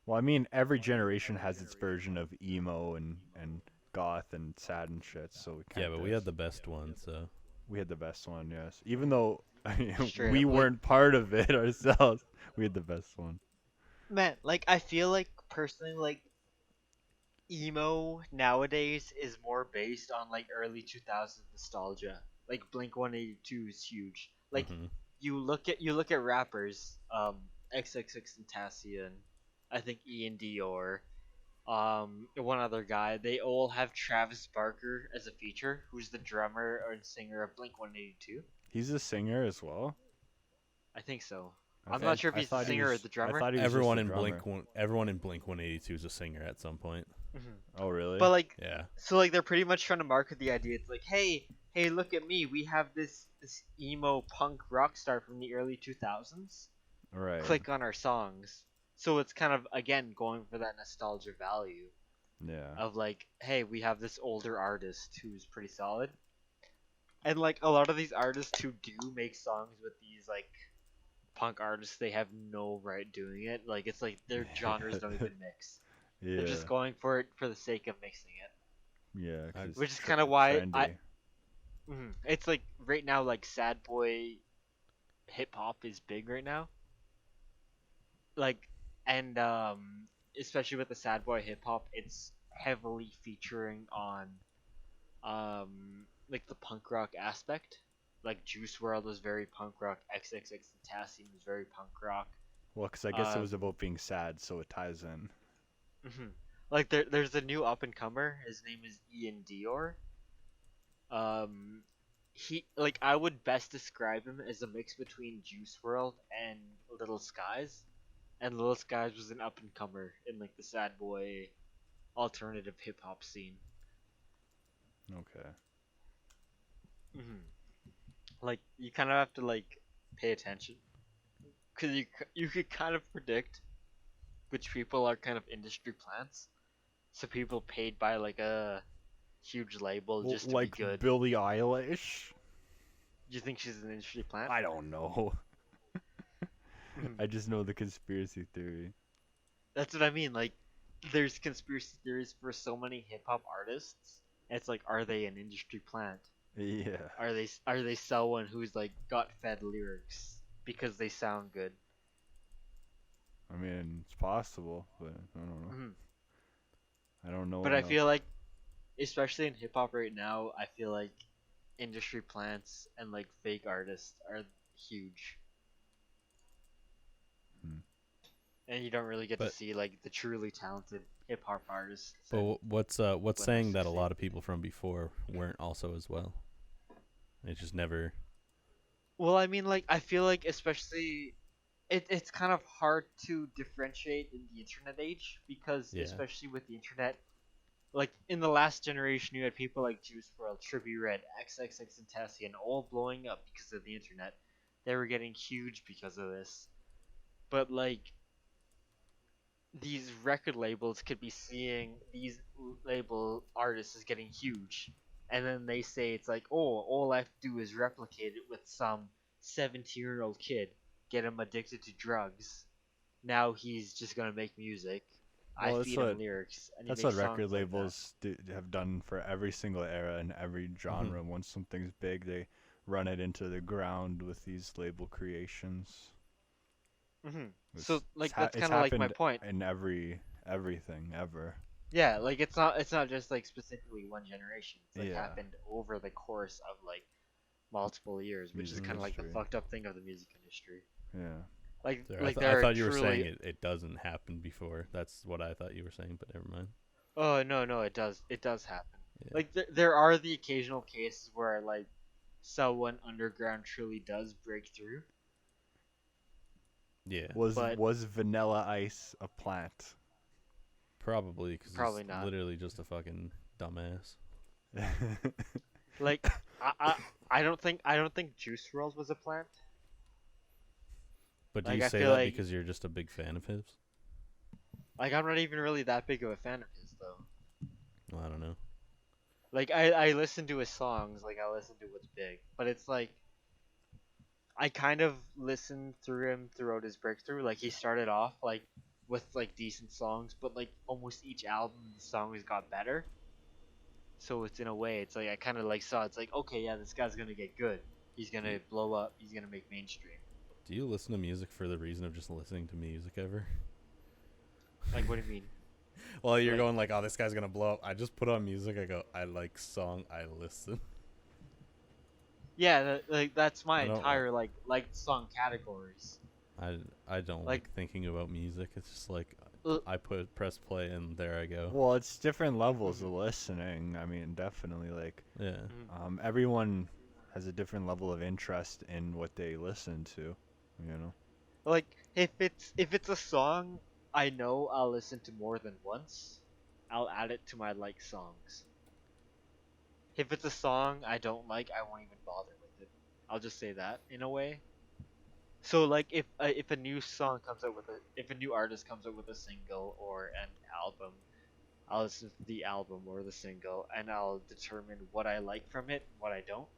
Well, I mean, every generation has its version of emo and goth and sad and shit. So Yeah, but we had the best one, so. we had the best one, yes. Even though Straight we up, like- weren't part of it ourselves, we had the best one. Man, like I feel like personally like emo nowadays is more based on like early 2000s nostalgia. Like Blink 182 is huge. Like Mhm. you look at rappers XXXTentacion, I think Ian Dior, one other guy. They all have Travis Barker as a feature, who's the drummer and singer of Blink 182. He's a singer as well. I think so. I'm not sure if he's the singer or the I drummer. thought he was Everyone just in a drummer. everyone in Blink 182 is a singer at some point. Oh really? But like, Yeah. so like they're pretty much trying to market the idea. It's like, hey, look at me. We have this emo punk rock star from the early 2000s. Right. Click on our songs. So it's kind of again going for that nostalgia value Yeah. of like, hey, we have this older artist who's pretty solid. And like a lot of these artists who do make songs with these like punk artists, they have no right doing it. Like it's like their genres don't even mix. Yeah. They're just going for it for the sake of mixing it. Yeah. 'Cause it's Which is kind of why trendy. it's like right now like sad boy hip hop is big right now. Like and especially with the sad boy hip hop, it's heavily featuring on like the punk rock aspect. Like Juice World was very punk rock. XXXTentacion was very punk rock. Well, because I guess it Uh, was about being sad, so it ties in. Like there's a new up and comer. His name is Ian Dior. He like I would best describe him as a mix between Juice World and Little Skies. And Little Skies was an up and comer in like the sad boy alternative hip hop scene. Okay. Like you kind of have to like pay attention because you could kind of predict which people are kind of industry plants. So people paid by like a huge label Well, just to like be good. Billie Eilish. Do you think she's an industry plant? I don't know. I just know the conspiracy theory. That's what I mean. Like, there's conspiracy theories for so many hip hop artists. It's like, are they an industry plant? Yeah. Are they someone who's like got fed lyrics because they sound good? I mean, it's possible, but I don't know. I don't know But I enough. feel like, especially in hip hop right now, I feel like industry plants and like fake artists are huge. And you don't really get to But- see like the truly talented hip hop artists. But and- what's they're saying that a 16. lot of people from before weren't also as well? It just never. Well, I mean, like I feel like especially it's kind of hard to differentiate in the internet age because Yeah. especially with the internet, like in the last generation, you had people like Juice WRLD, Trippie Redd, XXXTentacion all blowing up because of the internet. They were getting huge because of this, but like these record labels could be seeing these label artists as getting huge, and then they say it's like, oh, all I have to do is replicate it with some 17-year-old kid, get him addicted to drugs. Now he's just gonna make music. Well, I that's feed him lyrics. And he That's what makes songs record like that. labels have done for every single era and every genre. Once something's big, they run it into the ground with these label creations. So like that's it's kind of like my happened point. in everything ever. Yeah, like it's not just like specifically one generation. It's like Yeah. happened over the course of like multiple years, which is Music kind of like the industry. fucked up thing of the music industry. Yeah. Like There, like I there are thought you were truly... saying it doesn't happen before. That's what I thought you were saying, but never mind. Oh no, it does happen. Yeah. Like there are the occasional cases where like someone underground truly does break through. Yeah, But- Was Vanilla Ice a plant? probably because Probably it's not. literally just a fucking dumbass. Like I don't think Juice WRLD was a plant. But do Like, you I say feel that like- because you're just a big fan of his? Like I'm not even really that big of a fan of his though. Well, I don't know. Like I listen to his songs, like I listen to what's big, but it's like I kind of listened through him throughout his breakthrough. Like he started off like with like decent songs, but like almost each album the songs got better. So it's in a way, it's like I kind of like saw it's like okay, yeah, this guy's gonna get good. He's gonna blow up. He's gonna make mainstream. Do you listen to music for the reason of just listening to music ever? Like what do you mean? Well, you're Like- going like, oh, this guy's gonna blow up. I just put on music. I go, I like song. I listen. Yeah, like that's my I don't- entire like song categories. I don't Like, like thinking about music. It's just like uh, I press play and there I go. Well, it's different levels mhm, of listening. I mean, definitely, like, Yeah. mhm. everyone has a different level of interest in what they listen to, you know? Like if it's a song I know I'll listen to more than once, I'll add it to my like songs. If it's a song I don't like, I won't even bother with it. I'll just say that in a way. So like if a new song comes out with a if a new artist comes out with a single or an album, I'll listen to the album or the single and I'll determine what I like from it, what I don't,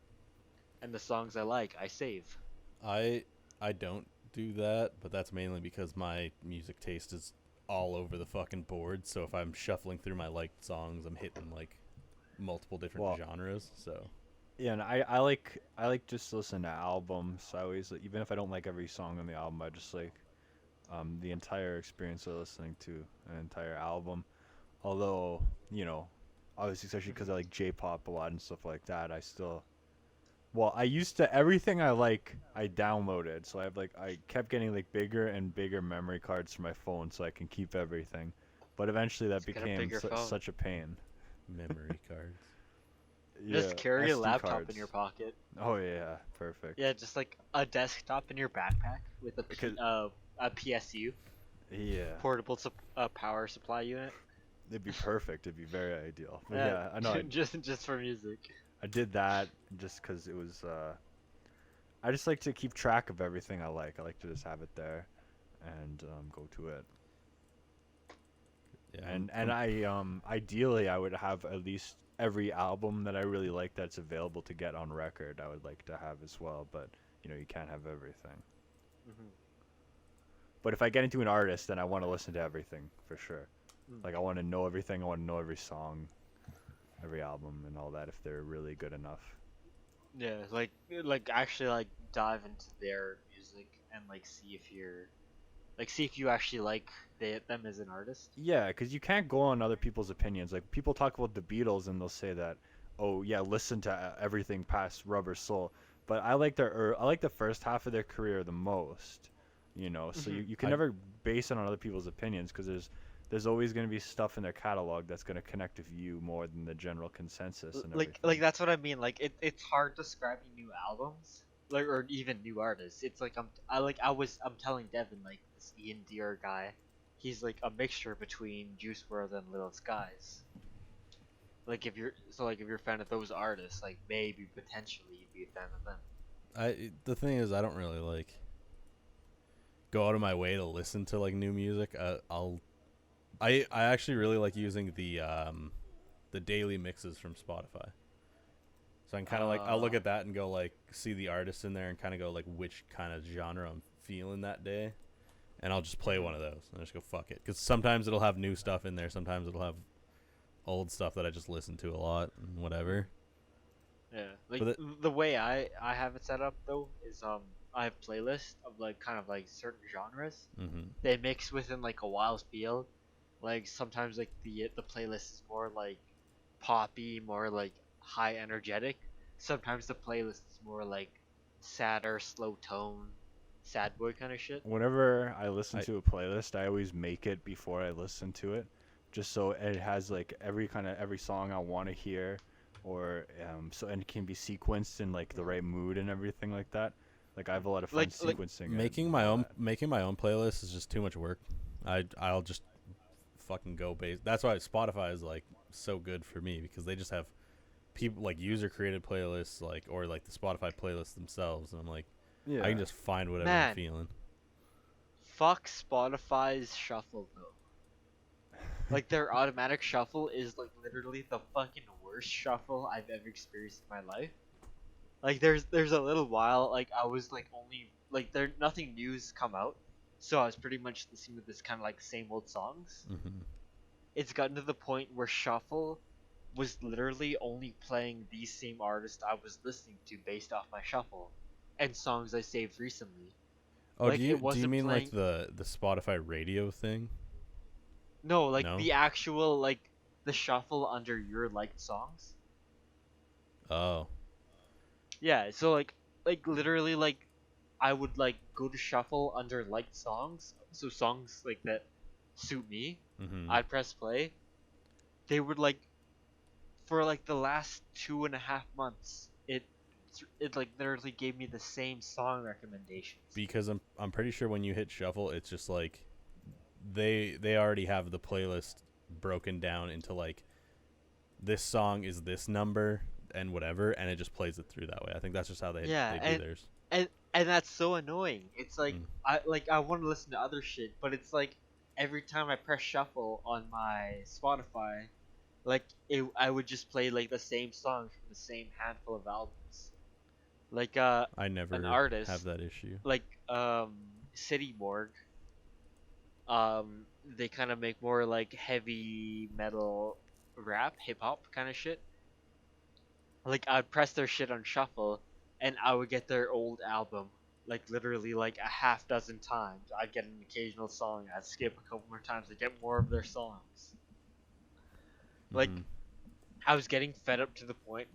and the songs I like I save. I I don't do that, but that's mainly because my music taste is all over the fucking board. So if I'm shuffling through my liked songs, I'm hitting like multiple different Well, genres. So yeah, and I like just listen to albums. I always, even if I don't like every song on the album, I just like the entire experience of listening to an entire album. Although, you know, obviously, especially because I like J-pop a lot and stuff like that, I still, well, I used to, everything I like, I downloaded. So I kept getting like bigger and bigger memory cards for my phone so I can keep everything. But eventually that Just get a became bigger phone. such a pain. memory cards. Yeah, Just carry a SD laptop in your cards. pocket. Oh yeah, perfect. Yeah, just like a desktop in your backpack with Because a PSU, yeah, portable power supply unit. it'd be perfect. It'd be very ideal. But Yeah, yeah, I know. just for music. I did that just because it was. I just like to keep track of everything I like. I like to just have it there, and go to it. Yeah, And I ideally I would have at least every album that I really like that's available to get on record. I would like to have as well, but you can't have everything. Hmm. But if I get into an artist, then I want to listen to everything for sure. Mm. Like I want to know everything. I want to know every song, every album, and all that if they're really good enough. Yeah, like actually like dive into their music and like see if you actually like them as an artist. Yeah, because you can't go on other people's opinions. Like people talk about the Beatles and they'll say that, oh yeah, listen to everything past Rubber Soul. But I like the first half of their career the most. So Hmm. you can I never base it on other people's opinions because there's always going to be stuff in their catalog that's going to connect with you more than the general consensus and Like everything. that's what I mean. Like it's hard describing new albums, like or even new artists. It's like I'm telling Devin like this Ian Dior guy, he's like a mixture between Juice WRLD and Little Skies. Like if you're a fan of those artists, like maybe potentially you'd be a fan of them. the thing is I don't really like go out of my way to listen to like new music. I actually really like using the daily mixes from Spotify. So I can kind of like I'll look at that and go like see the artist in there and kind of go like which kind of genre I'm feeling that day, and I'll just play one of those and just go fuck it. Because sometimes it'll have new stuff in there, sometimes it'll have old stuff that I just listen to a lot and whatever. Yeah, like But it, the way I have it set up though is I have playlists of like kind of like certain genres. mm-hmm. They mix within like a wild field. Like sometimes like the playlist is more like poppy, more like high energetic. Sometimes the playlist is more like sadder, slow tone, sad boy kind of shit. Whenever I listen I to a playlist, I always make it before I listen to it, just so it has like every song I want to hear, or so and it can be sequenced in like the right mood and everything like that. Like I have a lot of fun Like sequencing it making and my all own that. making my own playlist is just too much work. I'll just fucking go base. That's why Spotify is like so good for me because they just have people like user created playlists like or like the Spotify playlists themselves, and I'm like I can Yeah. just find whatever I'm man, feeling. fuck Spotify's shuffle though. Like their automatic shuffle is like literally the fucking worst shuffle I've ever experienced in my life. Like there's a little while like I was like only like there nothing new's come out, so I was pretty much listening to this kind of like same old songs. Mm-hmm. It's gotten to the point where shuffle was literally only playing the same artist I was listening to based off my shuffle, and songs I saved recently. Oh, Like it do you wasn't mean like playing. the Spotify radio thing? No, like No. the actual like the shuffle under your liked songs. Oh. Yeah, so like literally like I would like go to shuffle under liked songs, so songs like that suit me. Mm-hmm. I'd press play. They would like for like the last 2.5 months. It like literally gave me the same song recommendations. Because I'm pretty sure when you hit shuffle, it's just like they already have the playlist broken down into like this song is this number and whatever, and it just plays it through that way. I think that's just how they Yeah, do theirs. and that's so annoying. It's like Mm. I want to listen to other shit, but it's like every time I press shuffle on my Spotify, like I would just play like the same songs from the same handful of albums. Like I never an artist have that issue. like City Morgue. They kind of make more like heavy metal, rap, hip hop kind of shit. Like I'd press their shit on shuffle, and I would get their old album, like literally like a half dozen times. I'd get an occasional song. I'd skip a couple more times to get more of their songs. Like Mhm. I was getting fed up to the point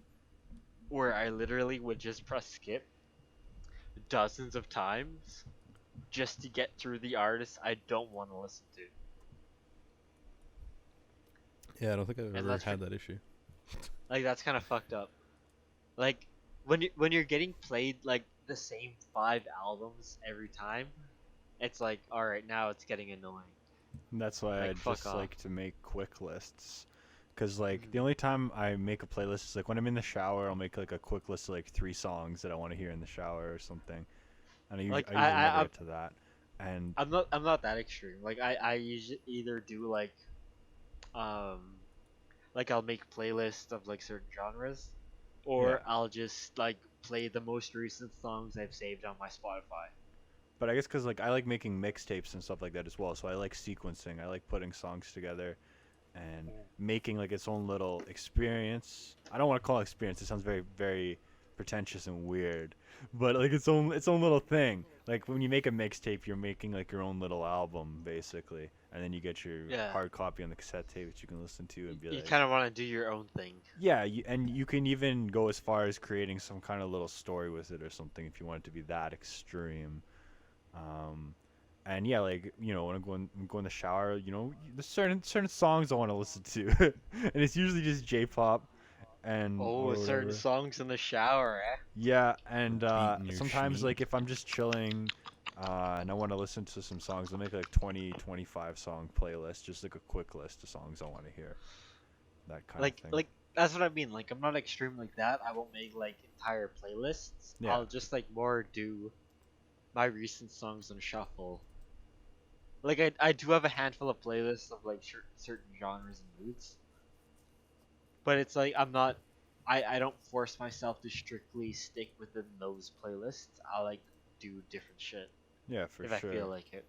where I literally would just press skip dozens of times just to get through the artists I don't want to listen to. Yeah, I don't think I've And ever that's had that issue. like that's kind of fucked up. Like when you're getting played like the same 5 albums every time, it's like all right, now it's getting annoying. And that's why Like, I fuck just off. like to make quick lists. Cause like the only time I make a playlist is like when I'm in the shower. I'll make like a quick list of like 3 songs that I want to hear in the shower or something. And Like I usually never I get to that. And I'm not that extreme. Like I usually either do um like I'll make playlists of like certain genres, or Yeah. I'll just like play the most recent songs I've saved on my Spotify. but I guess cause like I like making mixtapes and stuff like that as well. So I like sequencing. I like putting songs together and making like its own little experience. I don't want to call it experience. It sounds very very pretentious and weird. But like its own little thing. Like when you make a mixtape, you're making like your own little album basically, and then you get your Yeah. hard copy on the cassette tape that you can listen to and be You like, kind of want to do your own thing. yeah, and you can even go as far as creating some kind of little story with it or something if you want it to be that extreme. Um, and yeah, like when I'm going to the shower, there's certain songs I want to listen to, and it's usually just J-pop and Oh, or certain whatever. songs in the shower, eh? Yeah, and Beating your sometimes like schmeat. if I'm just chilling, and I want to listen to some songs, I'll make like 25 song playlist, just like a quick list of songs I want to hear. That kind of thing. Like that's what I mean. Like I'm not extreme like that. I won't make like entire playlists. Yeah. I'll just like more do my recent songs on shuffle. Like I do have a handful of playlists of like certain genres and moods, but it's like I don't force myself to strictly stick within those playlists. I like do different shit Yeah, for if sure. I feel like it.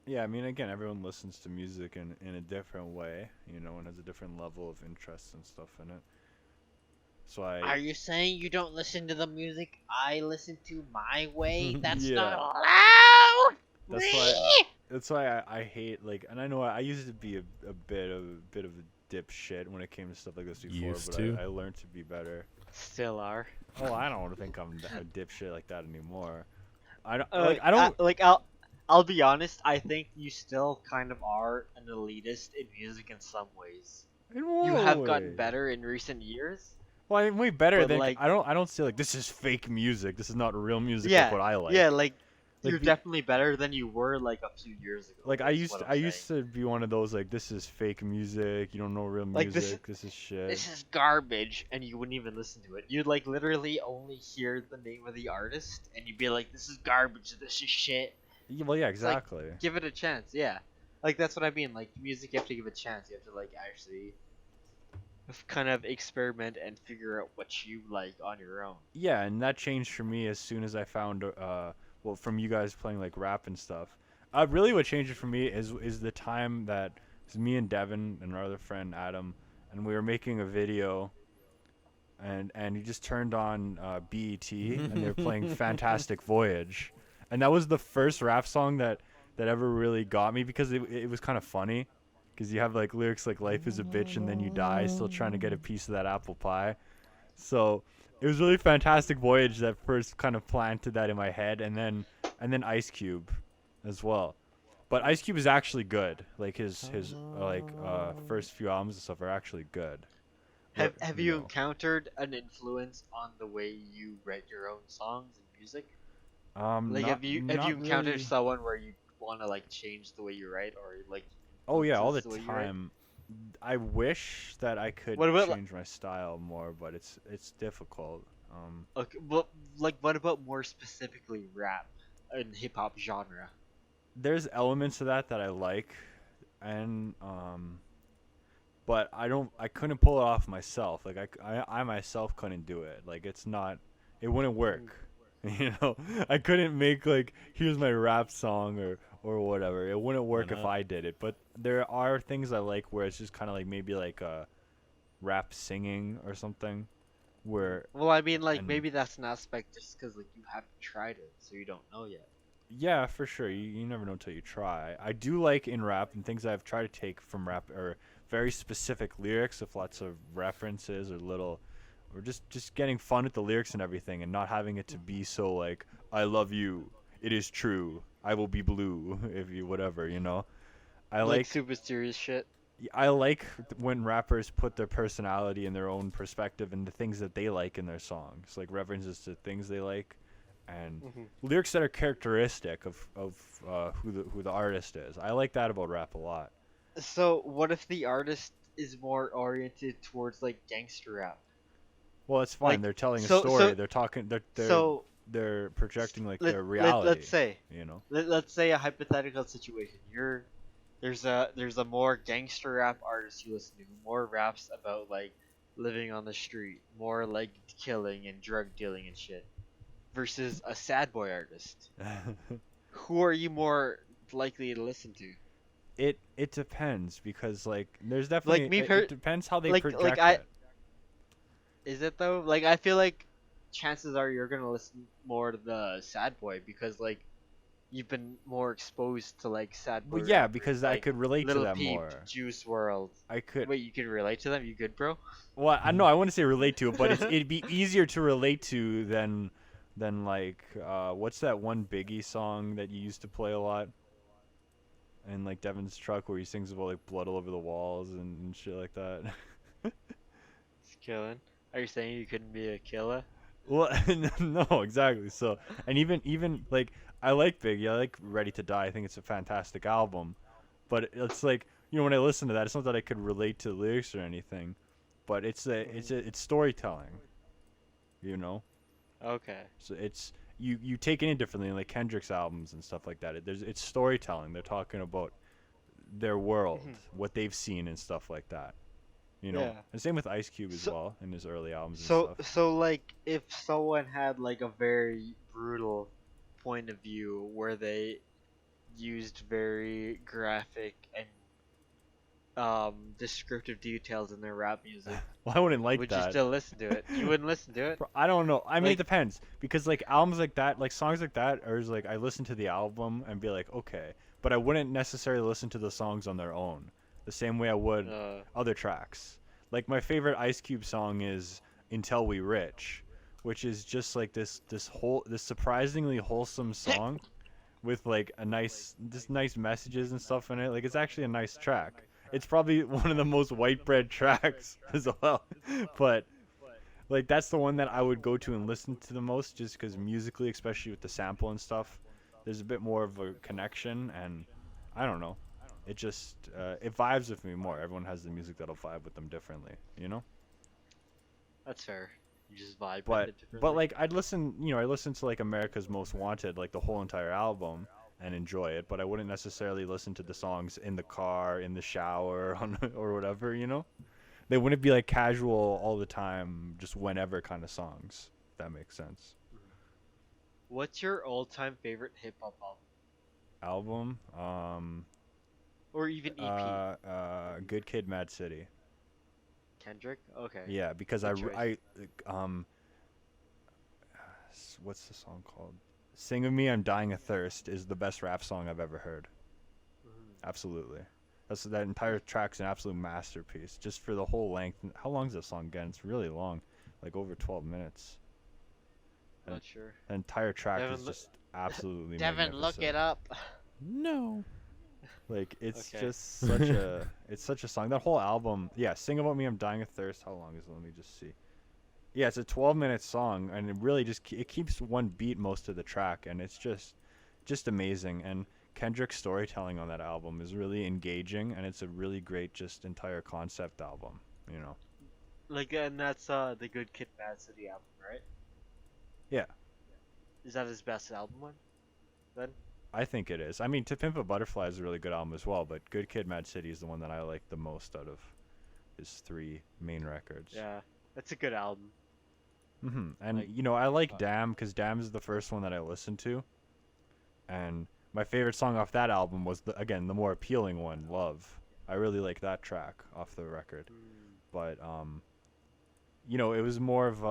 Yeah, I mean, again, everyone listens to music in a different way, and has a different level of interest and stuff in it. So Are you saying you don't listen to the music I listen to my way? That's Yeah. not allowed. that's why I hate like, and I know I used to be a bit of a dipshit when it came to stuff like this before, Used but to? I learned to be better. Still are. Oh, I don't think I'm a dipshit like that anymore. I don't I'll be honest. I think you still kind of are an elitist in music in some ways. in You what have gotten way? better in recent years. Well, I'm way better but, than like- I don't say like this is fake music. This is not real music. Yeah, like what I like. Yeah, like Like you're the- definitely better than you were like a few years ago. Like I is used what to, I'm I saying. used to be one of those like this is fake music. You don't know real Like, music. This is shit. This is garbage, and you wouldn't even listen to it. You'd like literally only hear the name of the artist, and you'd be like, "This is garbage. This is shit." Yeah, well, yeah, like, exactly. Give it a chance, yeah. Like that's what I mean. Like music, you have to give it a chance. You have to like actually kind of experiment and figure out what you like on your own. Yeah, and that changed for me as soon as I found well, from you guys playing like rap and stuff. Really, what changed it for me is the time that it was me and Devin and our other friend Adam, and we were making a video. And he just turned on BET, and they were playing Fantastic Voyage, and that was the first rap song that ever really got me because it was kind of funny, because you have like lyrics like "Life is a bitch and then you die," still trying to get a piece of that apple pie. So It was really Fantastic Voyage that first kind of planted that in my head, and then Ice Cube, as well. But Ice Cube is actually good. Like his first few albums and stuff are actually good. But Have you you know, encountered an influence on the way you write your own songs and music? Like have you not encountered really. someone where you want to like change the way you write or like Oh yeah, all the influences the way you write? time. I wish that I could What about change my style more, but it's difficult. okay, well, like what about more specifically rap and hip hop genre? There's elements of that I like, and but I couldn't pull it off myself. Like I myself couldn't do it. Like it wouldn't Mhm. work. You know, I couldn't make like here's my rap song or whatever. It wouldn't Why work if not? I did it. But there are things I like where it's just kind of like maybe like rap singing or something where Well, I mean, like and maybe that's an aspect just because like you haven't tried it, so you don't know yet. yeah, for sure. You never know until you try. I do like in rap and things I've tried to take from rap are very specific lyrics with lots of references or little or just getting fun with the lyrics and everything and not having it to be so like I love you. It is true. I will be blue if you whatever, you know. I Like like super serious shit. I like when rappers put their personality and their own perspective and the things that they like in their songs, like references to things they like, and Hmm. lyrics that are characteristic of who the artist is. I like that about rap a lot. So, what if the artist is more oriented towards like gangster rap? Well, it's fine. Like, They're telling a so, story. so, They're talking. So They're projecting like let their let's reality. say You know. let's say a hypothetical situation. There's a more gangster rap artist you listen to who more raps about like living on the street, more like killing and drug dealing and shit, versus a sad boy artist. Who are you more likely to listen to? It depends because like there's Like definitely me it depends how they like project I it. is it though? Like I feel like chances are you're gonna listen more to the sad boy because like you've been more exposed to like sad boy Well, yeah, rappers because I like could relate to Little them Peep, more. Juice World. I could. Wait, you can relate to them? You good, bro? Well, I know I wouldn't say relate to it, but it'd be easier to relate to than like what's that one Biggie song that you used to play a lot in like Devin's truck where he sings about like blood all over the walls and shit like that. It's killing. Are you saying you couldn't be a killer? Well, no, exactly. So, and even like I like Biggie, I like Ready to Die. I think it's a fantastic album, but it's like when I listen to that, it's not that I could relate to the lyrics or anything, but it's storytelling, you know. Okay. So it's you take it in differently, like Kendrick's albums and stuff like that. It's storytelling. They're talking about their world, Mhm. what they've seen and stuff like that. You know, Yeah. and same with Ice Cube as So well in his early albums and so stuff. so like if someone had like a very brutal point of view where they used very graphic and descriptive details in their rap music, Well, I wouldn't like would you that. still listen to it? You wouldn't listen to it? I don't know. I mean, it Like, depends because like albums like that, like songs like that, are just like I listen to the album and be like, okay, but I wouldn't necessarily listen to the songs on their own, the same way I would uh, other tracks. Like my favorite Ice Cube song is "Until We Rich," which is just like this surprisingly wholesome song with like just nice messages and stuff in it. Like it's actually a nice track. It's probably one of the most white bread tracks as well, but like that's the one that I would go to and listen to the most, just because musically, especially with the sample and stuff, there's a bit more of a connection, and I don't know, it just it vibes with me more. Everyone has the music that'll vibe with them differently, you know. that's fair. You just vibe with But it differently. like I'd listen, I listen to like America's Most Wanted, like the whole entire album, and enjoy it. But I wouldn't necessarily listen to the songs in the car, in the shower, or whatever, you know. They wouldn't be like casual all the time, just whenever kind of songs. If that makes sense. What's your all-time favorite hip hop album, Album, or even EP? Good Kid, Mad City. Kendrick. Okay, Yeah, because good choice. what's the song called? "Sing of Me, I'm Dying of Thirst" is the best rap song I've ever heard. Mhm. Absolutely. That entire track's an absolute masterpiece. Just for the whole length. How long is that song again? It's really long. like over 12 minutes. And Not sure. the entire track is Devin, just absolutely Devin, look magnificent. it up. No. Like it's Okay. just such a it's such a song. That whole album, yeah. Sing About Me, I'm Dying of Thirst. How long is it? Let me just see. Yeah, it's a 12-minute song, and it really just it keeps one beat most of the track, and it's just amazing. And Kendrick's storytelling on that album is really engaging, and it's a really great just entire concept album. You know. Like, and that's the Good Kid, Mad City album, right? Yeah, Is that his best album one? Then. I think it is. I mean, To Pimp a Butterfly is a really good album as well, but Good Kid, Mad City is the one that I like the most out of his three main records. Yeah, that's a good album. And Like, you know, I like Damn because Damn is the first one that I listened to, and my favorite song off that album was again the more appealing one, Love. I really like that track off the record, but you know, it was more of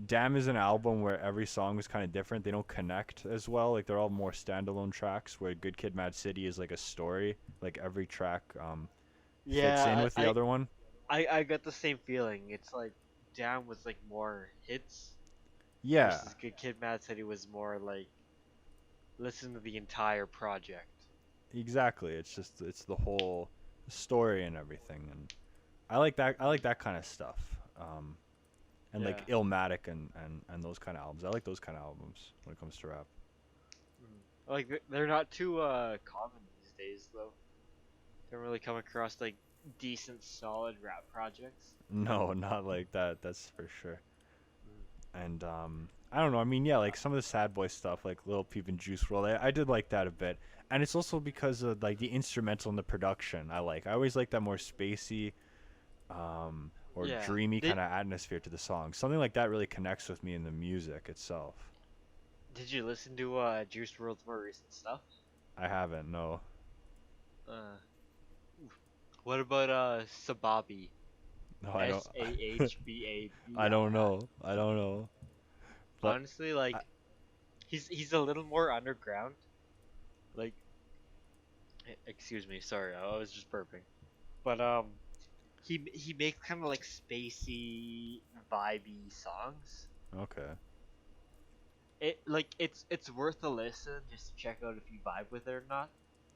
Damn is an album where every song is kind of different. They don't connect as well. Like they're all more standalone tracks. Where Good Kid, Mad City is like a story. Like every track fits in yeah, with the other one. I got the same feeling. It's like Down was like more hits Yeah, versus Good Kid, Mad City was more like listen to the entire project. exactly. It's the whole story and everything, and I like that. I like that kind of stuff. And Yeah. like Illmatic and those kind of albums. I like those kind of albums when it comes to rap. Like they're not too common these days though. Don't really come across like decent solid rap projects. No, not like that. That's for sure. And I don't know. I mean, yeah, like some of the Sad Boy stuff, like Lil Peep and Juice WRLD, I did like that a bit. And it's also because of like the instrumental and the production. I like. I always like that more spacey, or Yeah. dreamy kind of atmosphere to the song. Something like that really connects with me in the music itself. Did you listen to Juice WRLD's more recent stuff? I haven't. No. Uh, what about Sababi? No, I don't. Sahbabi. I don't know. I don't know. But Honestly, like he's a little more underground. Like, excuse me, sorry, I was just burping. But he makes kind of like spacey, vibey songs. okay. It's worth a listen just to check out if you vibe with it or not.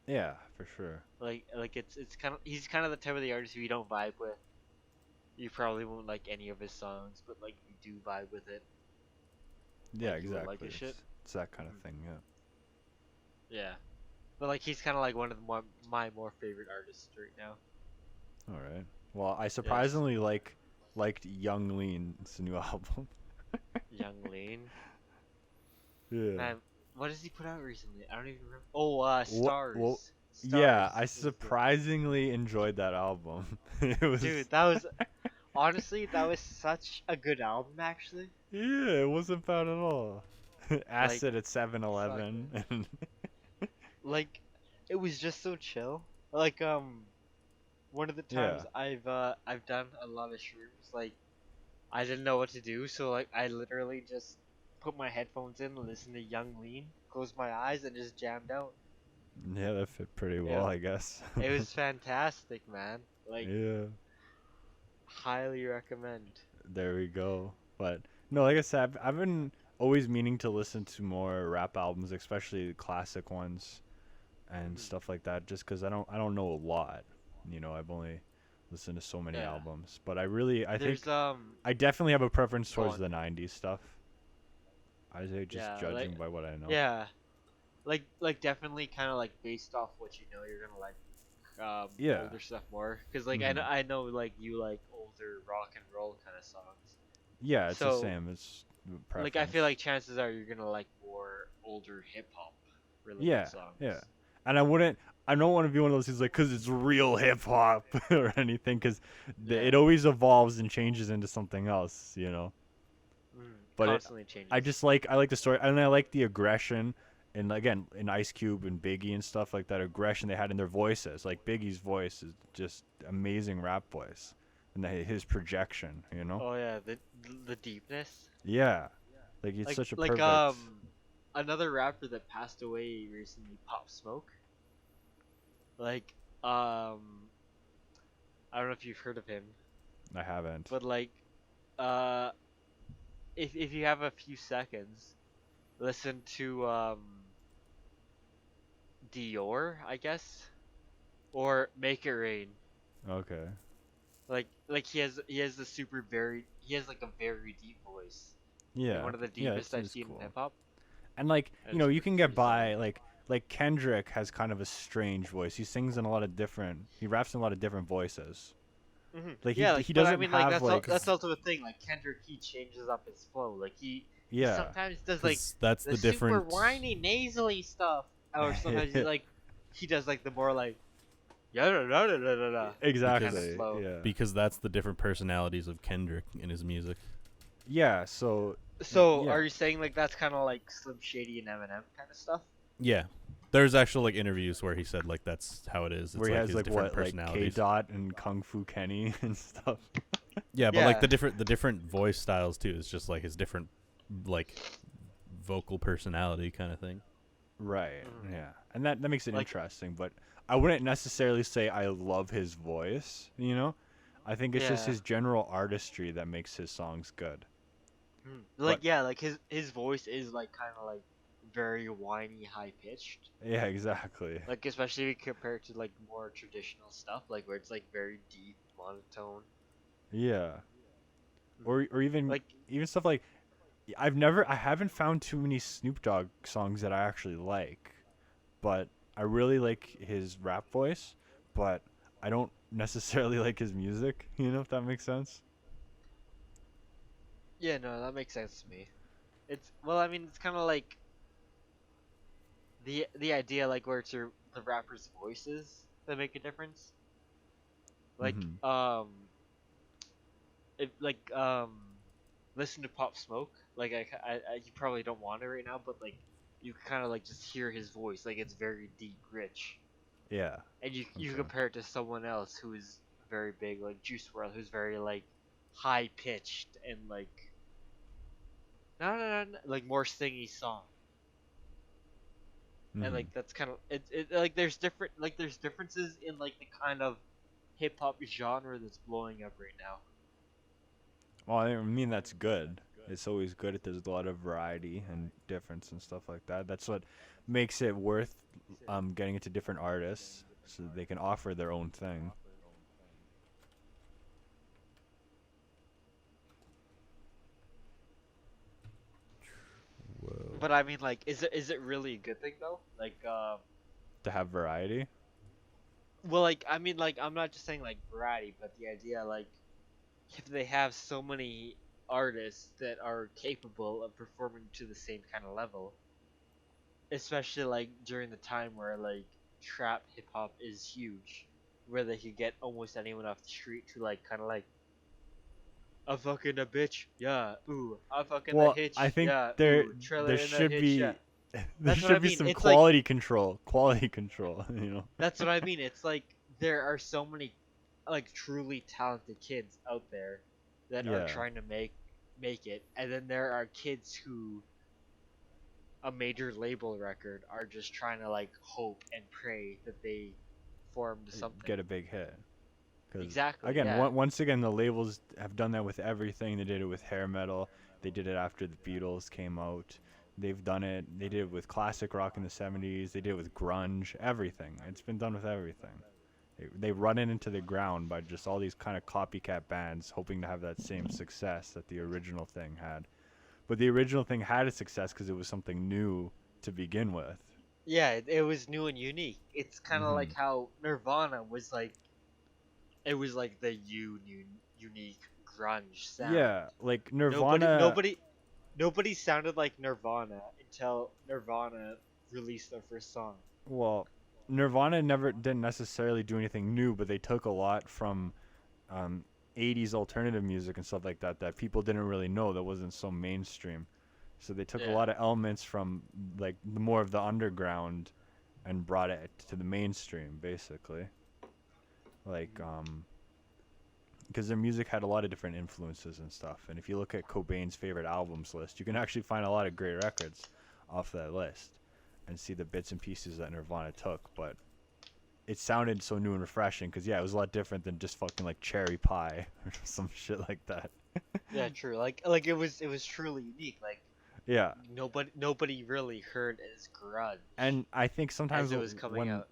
Yeah, for sure. Like it's kind of he's kind of the type of the artist who you don't vibe with. You probably won't like any of his songs, but like you do vibe with it. Yeah, Like, you will exactly. like his shit. It's that kind of thing. Yeah. Yeah, but like he's kind of like one of my more favorite artists right now. All right. Well, I surprisingly liked Young Lean's new album. Young Lean. Yeah. Man, what has he put out recently? I don't even remember. Oh, Stars. well, Stars yeah, I is good. surprisingly enjoyed that album. It was Dude, that was honestly that was such a good album actually. yeah, it wasn't bad at all. Acid at 7-Eleven. And Like, it was just so chill. Like one of the times I've done a lot of shrooms, like I didn't know what to do, so like I literally just put my headphones in, listen to Young Lean, close my eyes, and just jammed out. yeah, that fit pretty well, Yeah. I guess. It was fantastic, man. Like, yeah. highly recommend. There we go. But no, like I said, I've been always meaning to listen to more rap albums, especially the classic ones and stuff like that. Just because I don't know a lot. You know, I've only listened to so many Yeah. albums. But I There's think I definitely have a preference Go towards on. the '90s stuff. I say just Yeah, judging like- by what I know. yeah, like definitely kind of like based off what you know, you're gonna like Yeah. older stuff more. Cause like Mhm. I know like you like older rock and roll kind of songs. Yeah, it's the So, same. It's Like I feel like chances are you're gonna like more older hip hop related Yeah, songs. yeah. And I don't want to be one of those who's like, because it's real hip hop or anything, because Yeah. it always evolves and changes into something else, you know. But Constantly changes. I like the story, and I like the aggression, and again, in Ice Cube and Biggie and stuff like that aggression they had in their voices. Like Biggie's voice is just amazing rap voice, and his projection, you know. Oh yeah, the deepness. Yeah, like it's Like such a like perfect. another rapper that passed away recently, Pop Smoke. Like I don't know if you've heard of him, I haven't. but like uh, if you have a few seconds, listen to Dior, I guess, or Make It Rain. Okay. Like he has the super very he has like a very deep voice, like Yeah. one of the Yeah, deepest I've it's seen in cool. hip hop. And like, And you it's know, you can get pretty solid. by like Kendrick has kind of a strange voice. He sings in a lot of different he raps in a lot of different voices. Like Yeah, like he but I doesn't mean like have like that's also the thing. Like Kendrick, he changes up his flow. Like he yeah. sometimes does like Because that's the the super different. whiny nasally stuff, or sometimes he does like the more like yeah da da da da da da kind of Exactly. flow. Yeah. Because that's the different personalities of Kendrick in his music. Yeah, so So yeah. are you saying like that's kind of like Slim Shady and Eminem kind of stuff? Yeah. There's actual like interviews where he said like that's how it is. It's Where he like has his like different what like K personalities. Dot and Kung Fu Kenny and stuff. Yeah, but like Yeah. the different voice styles too is just like his different like vocal personality kind of thing. Right. Mhm. Yeah. And that makes it Like interesting, but I wouldn't necessarily say I love his voice, you know? I think it's just yeah. his general artistry that makes his songs good. Like But yeah, like his voice is like kind of like very whiny, high pitched. yeah, exactly. Like especially compared to like more traditional stuff, like where it's like very deep, monotone. Yeah. Mhm. Or even Like stuff like I haven't found too many Snoop Dogg songs that I actually like, but I really like his rap voice, but I don't necessarily like his music, you know if that makes sense? yeah, no, that makes sense to me. It's well, I mean, it's kind of like the idea like where it's the rappers' voices that make a difference. Like Mhm. if like listen to Pop Smoke. Like you probably don't want it right now, but like you kind of like just hear his voice. Like it's very deep, rich, Yeah. and you Okay. compare it to someone else who is very big, like Juice WRLD, who's very like high pitched and like no, like more singy song. And Mhm. like that's kind of like there's differences in like the kind of hip hop genre that's blowing up right now. Well, I mean that's good. It's always good if there's a lot of variety and difference and stuff like that. That's what makes it worth getting into different artists so that they can offer their own thing. Whoa. But I mean, like, is it really a good thing though? Like, To have variety. well, like, I mean, like, I'm not just saying like variety, but the idea, like, if they have so many artists that are capable of performing to the same kind of level, especially like during the time where like trap hip hop is huge, where they could get almost anyone off the street to like kind of like I'm fucking a bitch, yeah, ooh, I'm fucking a Well, I hitch, think yeah, there ooh, trailer there in a should hitch, yeah. be there That's what I should be mean. some It's like quality control. Quality control, you know. that's what I mean. It's like there are so many like truly talented kids out there that are Yeah. trying to make it, and then there are kids who a major label record are just trying to like hope and pray that they formed something. Get a big hit. Because Exactly, again, yeah. once again, the labels have done that with everything. They did it with hair metal. They did it after the Beatles came out. They've done it. They did it with classic rock in the '70s. They did it with grunge. Everything. It's been done with everything. They run it into the ground by just all these kind of copycat bands, hoping to have that same success that the original thing had. But the original thing had a success because it was something new to begin with. Yeah, it was new and unique. It's kind of Hmm. like how Nirvana was like it was like the unique grunge sound. Yeah, like Nobody Nirvana. nobody nobody sounded like Nirvana until Nirvana released their first song. Well, Nirvana never didn't necessarily do anything new, but they took a lot from um, 80s alternative music and stuff like that that people didn't really know that wasn't so mainstream. So they took a Yeah. lot of elements from like the more of the underground and brought it to the mainstream, basically. Like because their music had a lot of different influences and stuff. And if you look at Cobain's favorite albums list, you can actually find a lot of great records off that list and see the bits and pieces that Nirvana took. But it sounded so new and refreshing because, yeah, it was a lot different than just fucking like Cherry Pie or some shit like that. Yeah, true. It was truly unique. Like Yeah, nobody really heard his grudge and I think sometimes as it was coming when out.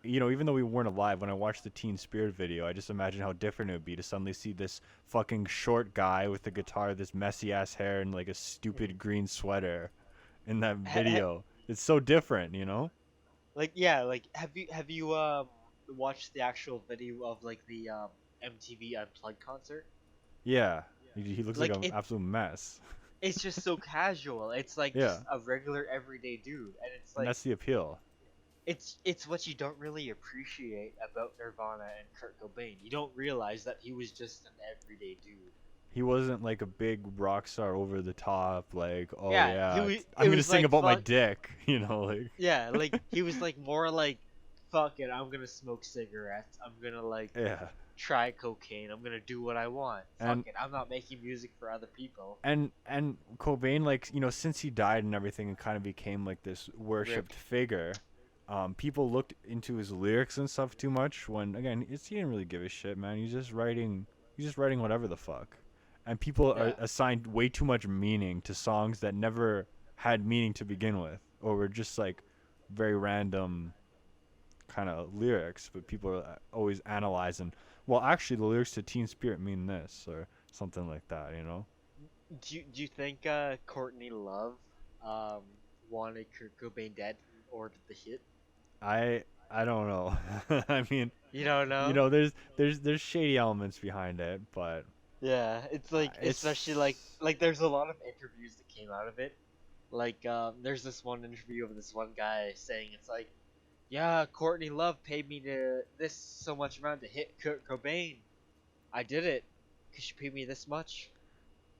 even though we weren't alive, when I watched the Teen Spirit video, I just imagine how different it would be to suddenly see this fucking short guy with the guitar, this messy ass hair, and like a stupid green sweater in that video. It's so different, you know? Like yeah, like have you watched the actual video of like the MTV Unplugged concert? Yeah, he looks like Like an absolute mess. it's just so casual. It's like Yeah, just a regular everyday dude, and it's and like that's the appeal. it's what you don't really appreciate about Nirvana and Kurt Cobain. You don't realize that he was just an everyday dude. He wasn't like a big rock star over the top, like, oh Yeah, yeah, I'm it gonna was sing like about my fuck. dick, you know, like, Yeah, like he was like more like fuck it. I'm gonna smoke cigarettes. I'm gonna like yeah. try cocaine. I'm gonna do what I want. Fuck And it. I'm not making music for other people. and Cobain, like, since he died and everything, and kind of became like this worshipped Rip. figure. People looked into his lyrics and stuff too much. When again, he didn't really give a shit, man. He's just writing whatever the fuck, and people are Yeah. assigned way too much meaning to songs that never had meaning to begin with, or were just like very random kind of lyrics. But people are always analyzing. Well, actually, the lyrics to Teen Spirit mean this, or something like that, you know? Do you think Courtney Love um wanted Kurt Cobain dead in order to hit? I don't know. I mean, You don't know? there's shady elements behind it, but Yeah, it's like especially it's like there's a lot of interviews that came out of it. Like there's this one interview of this one guy saying it's like, yeah, Courtney Love paid me to this so much amount to hit Kurt Cobain. I did it because she paid me this much.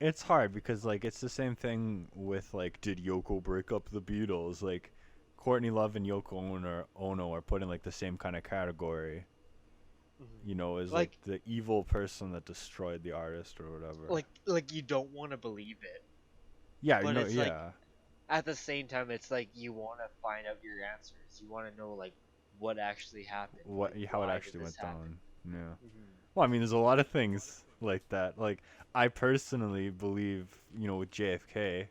it's hard because like it's the same thing with like did Yoko break up the Beatles? Like Courtney Love and Yoko Ono are put in like the same kind of category, as like Like the evil person that destroyed the artist or whatever. like you don't want to believe it, Yeah, but it's like yeah. at the same time it's like you want to find out your answers. You want to know like what actually happened. What Like, how it why did actually this went happen? down. Yeah. Mhm. Well, I mean, there's a lot of things like that. Like, I personally believe, with JFK,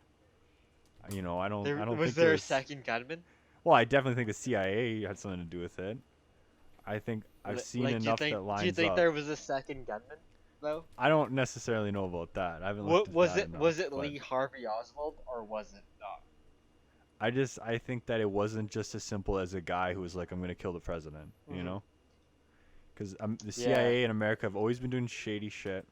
I There don't was think there a there's. second gunman? Well, I definitely think the CIA had something to do with it. I think I've seen Like, enough that do you lines think up. there was a second gunman though? I don't necessarily know about that. I haven't looked What at that enough, was it but Lee Harvey Oswald or was it not? I think that it wasn't just as simple as a guy who was like, I'm gonna kill the president, you Mhm. know? Because the Yeah. CIA in America have always been doing shady shit.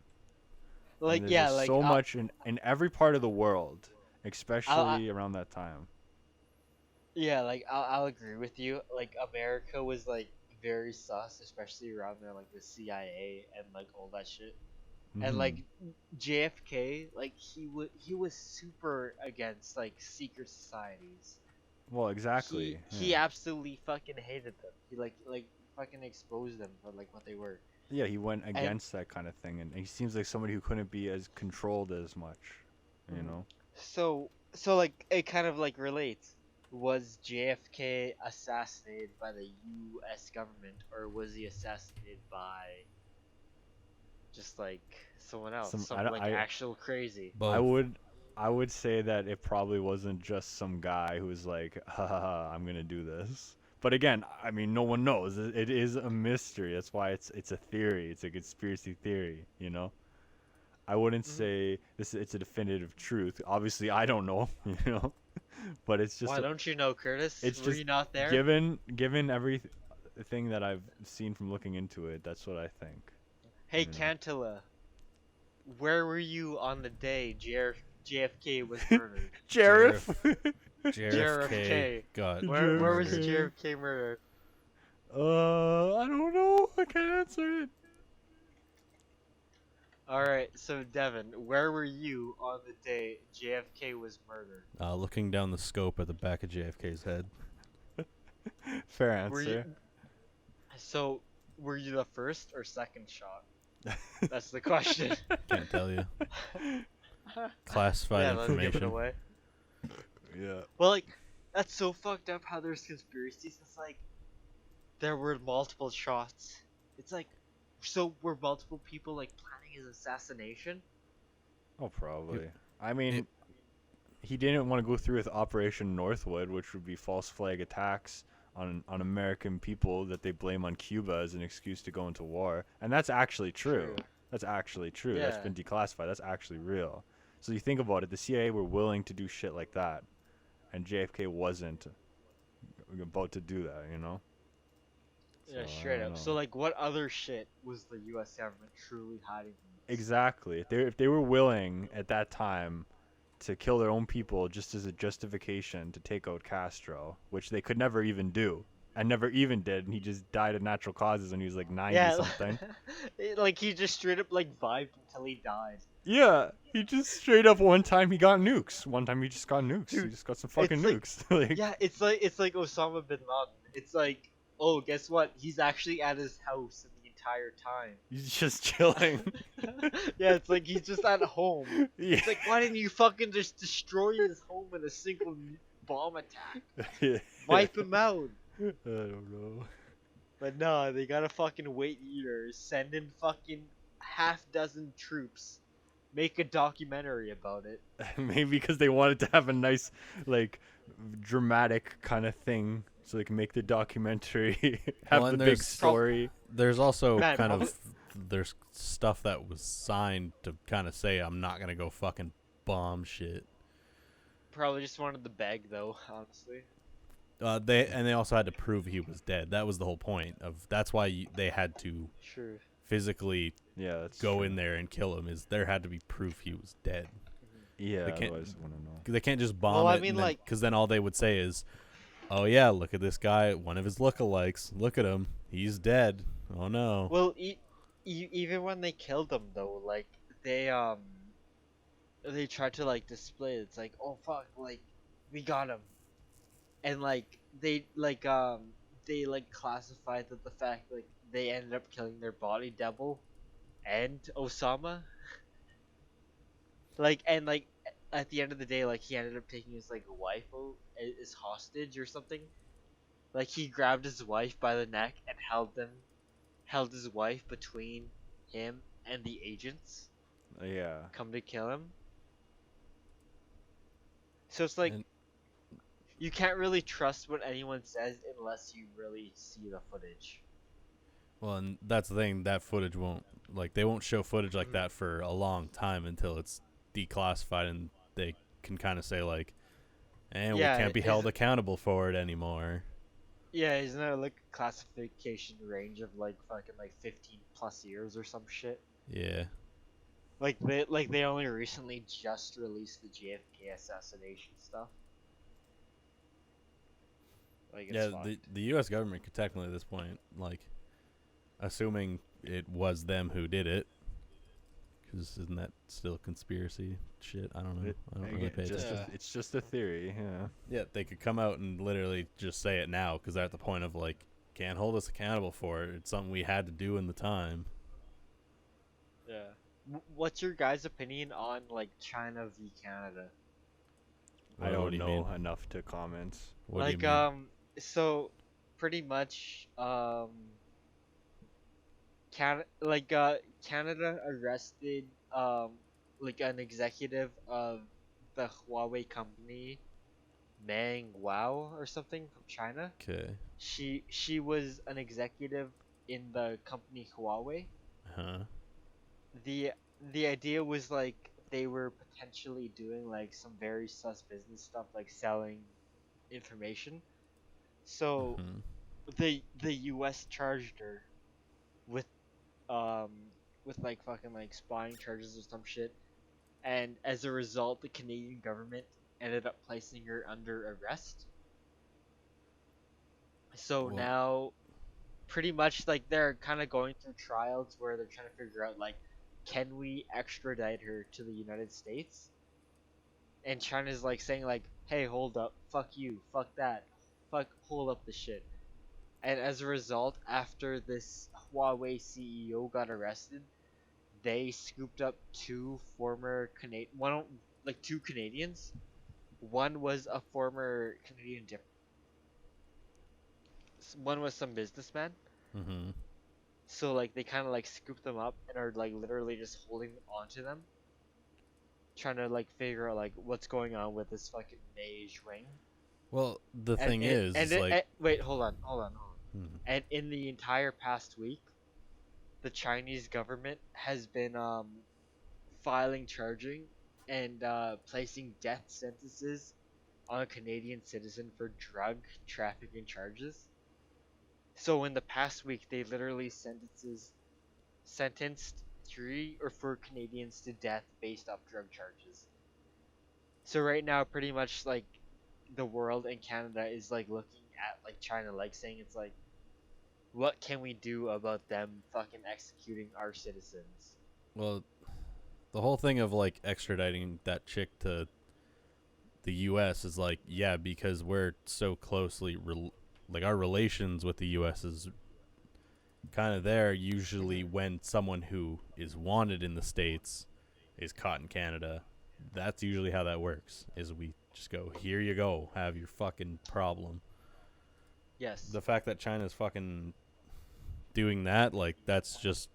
And Like there's yeah, just like so much in every part of the world, I especially around that time. yeah, like I'll agree with you. Like America was like very sus, especially around there, like the CIA and like all that shit. And Hmm. like JFK, like he was super against like secret societies. Well, exactly. He Yeah. absolutely fucking hated them. He like fucking exposed them for like what they were. Yeah, he went And against that kind of thing, and he seems like somebody who couldn't be as controlled as much, you Mhm. know? So like it kind of like relates. Was JFK assassinated by the U.S. government or was he assassinated by just like someone else, Some some like actual crazy? I Both. would I would say that it probably wasn't just some guy who was like, ha ha ha, I'm gonna do this. But again, I mean, no one knows. It is a mystery. That's why it's a theory. It's a conspiracy theory, you know? I wouldn't Mhm. say it's a definitive truth. Obviously, I don't know, but it's just Why don't you know, Curtis? it's Were just you not there? given everything that I've seen from looking into it. That's what I think. Hey, You know. Cantilla, where were you on the day JFK was murdered? Sheriff. JFK JFK. got Where was murdered. JFK murdered? I don't know. I can't answer it. Alright, so Devin, where were you on the day JFK was murdered? Looking down the scope at the back of JFK's head. Fair Were you answer. so were you the first or second shot? That's the question. Can't tell you. Classified Yeah, let's give it information. away. Yeah. Well, like that's so fucked up how there's conspiracies. It's like there were multiple shots. It's like so were multiple people like planning his assassination? Oh, probably. I mean, he didn't want to go through with Operation Northwood, which would be false flag attacks on American people that they blame on Cuba as an excuse to go into war. And that's actually true. True. That's actually true. That's Yeah. been declassified. That's actually real. So you think about it, the CIA were willing to do shit like that, and JFK wasn't about to do that, you know? So Yeah, I straight don't up. So know. like, what other shit was the U.S. government truly hiding from us? Exactly. If they were willing at that time to kill their own people just as a justification to take out Castro, which they could never even do, and never even did, and he just died of natural causes when he was like 90 Yeah, something. like he just straight up like vibed until he died. Yeah, he just straight up one time he got nukes. One time he just got nukes. He Dude, just got some fucking it's like nukes. Like yeah, it's like Osama bin Laden. It's like, oh, guess what? He's actually at his house in the entire time. he's just chilling. Yeah, it's like he's just at home. Yeah. It's like, why didn't you fucking just destroy his home in a single bomb attack? Wipe him out. I don't know. But no, they gotta fucking wait years, send in fucking half dozen troops, make a documentary about it. Maybe because they wanted to have a nice, like, dramatic kind of thing, so they can make the documentary, have Well, the and big there's- story. There's also Man, kind probably- of there's stuff that was signed to kind of say I'm not gonna go fucking bomb shit. Probably just wanted the bag though, honestly. They also had to prove he was dead. That was the whole point of. That's why they had to Sure. physically Yeah, that's go true. in there and kill him. Is there had to be proof he was dead. Yeah, They can't- otherwise I want to know. 'Cause they can't just bomb Well, I it. mean, Because then all they would say is, "Oh yeah, look at this guy. One of his lookalikes. Look at him. He's dead. Oh no." Well, even when they killed him though, like they tried to like display it. It's like, oh fuck, like we got him, and like they like classified that the fact like they ended up killing their body double and Osama. Like and like at the end of the day, like he ended up taking his like wife as hostage or something. Like he grabbed his wife by the neck and held his wife between him and the agents Yeah. come to kill him. So it's like And- you can't really trust what anyone says unless you really see the footage. Well, and that's the thing. That footage won't they won't show footage like Mhm. that for a long time until it's declassified and they can kind of say like, "And Yeah, we can't be is- held accountable for it anymore." Yeah, isn't there like a classification range of like fucking like 15 plus years or some shit? Yeah. Like they only recently just released the JFK assassination stuff. Like it's Yeah, fucked. the U.S. government could technically at this point, like, assuming it was them who did it, because isn't that still conspiracy shit? I don't know. I don't really Again, pay just attention. it's just a theory. Yeah. Yeah, they could come out and literally just say it now, because they're at the point of like, can't hold us accountable for it. It's something we had to do in the time. Yeah. What's your guys' opinion on like China v Canada? I What don't do you know mean? enough to comment. What Like do you mean? so pretty much Canada arrested like an executive of the Huawei company, Meng Wao or something from China. Okay. She was an executive in the company Huawei. Huh. the the idea was like they were potentially doing like some very sus business stuff like selling information. So Mhm. the US charged her with um with like fucking like spying charges or some shit, and as a result the Canadian government ended up placing her under arrest. So Well- now pretty much like they're kind of going through trials where they're trying to figure out like, can we extradite her to the United States? And China's like saying like, hey, hold up, fuck you, fuck that, hold up the shit. And as a result, after this Huawei CEO got arrested, they scooped up two former two Canadians. One was a former Canadian one was some businessman. Mhm. So like they kind of like scoop them up and are like literally just holding on to them. trying to like figure out like what's going on with this fucking beige ring. Well, the And thing it is and it, like, wait, hold on. hmm, And in the entire past week, the Chinese government has been filing charging and placing death sentences on a Canadian citizen for drug trafficking charges. So in the past week, they literally sentenced 3 or 4 Canadians to death based off drug charges. So right now, pretty much like the world and Canada is like looking at like China, like saying it's like, what can we do about them fucking executing our citizens? well, the whole thing of like extraditing that chick to the U.S. is like, yeah, because we're so closely like our relations with the U.S. is kind of there. Usually, Mhm. when someone who is wanted in the States is caught in Canada, that's usually how that works. Is we just go, here you go, have your fucking problem. Yes. The fact that China's fucking doing that, like, that's just,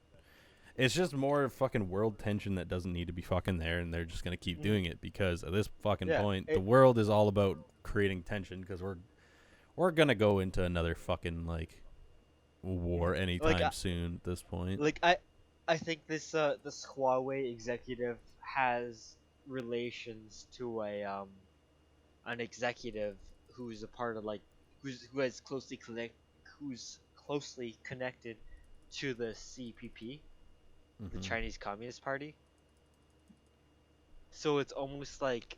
it's just more fucking world tension that doesn't need to be fucking there, and they're just gonna keep Mhm. doing it because at this fucking Yeah. point, the world is all about creating tension because we're gonna go into another fucking like war Like anytime soon at this point. like I think this Huawei executive has relations to a an executive who's a part of like who's closely connected to the CPP, the Hmm. Chinese Communist Party. So it's almost like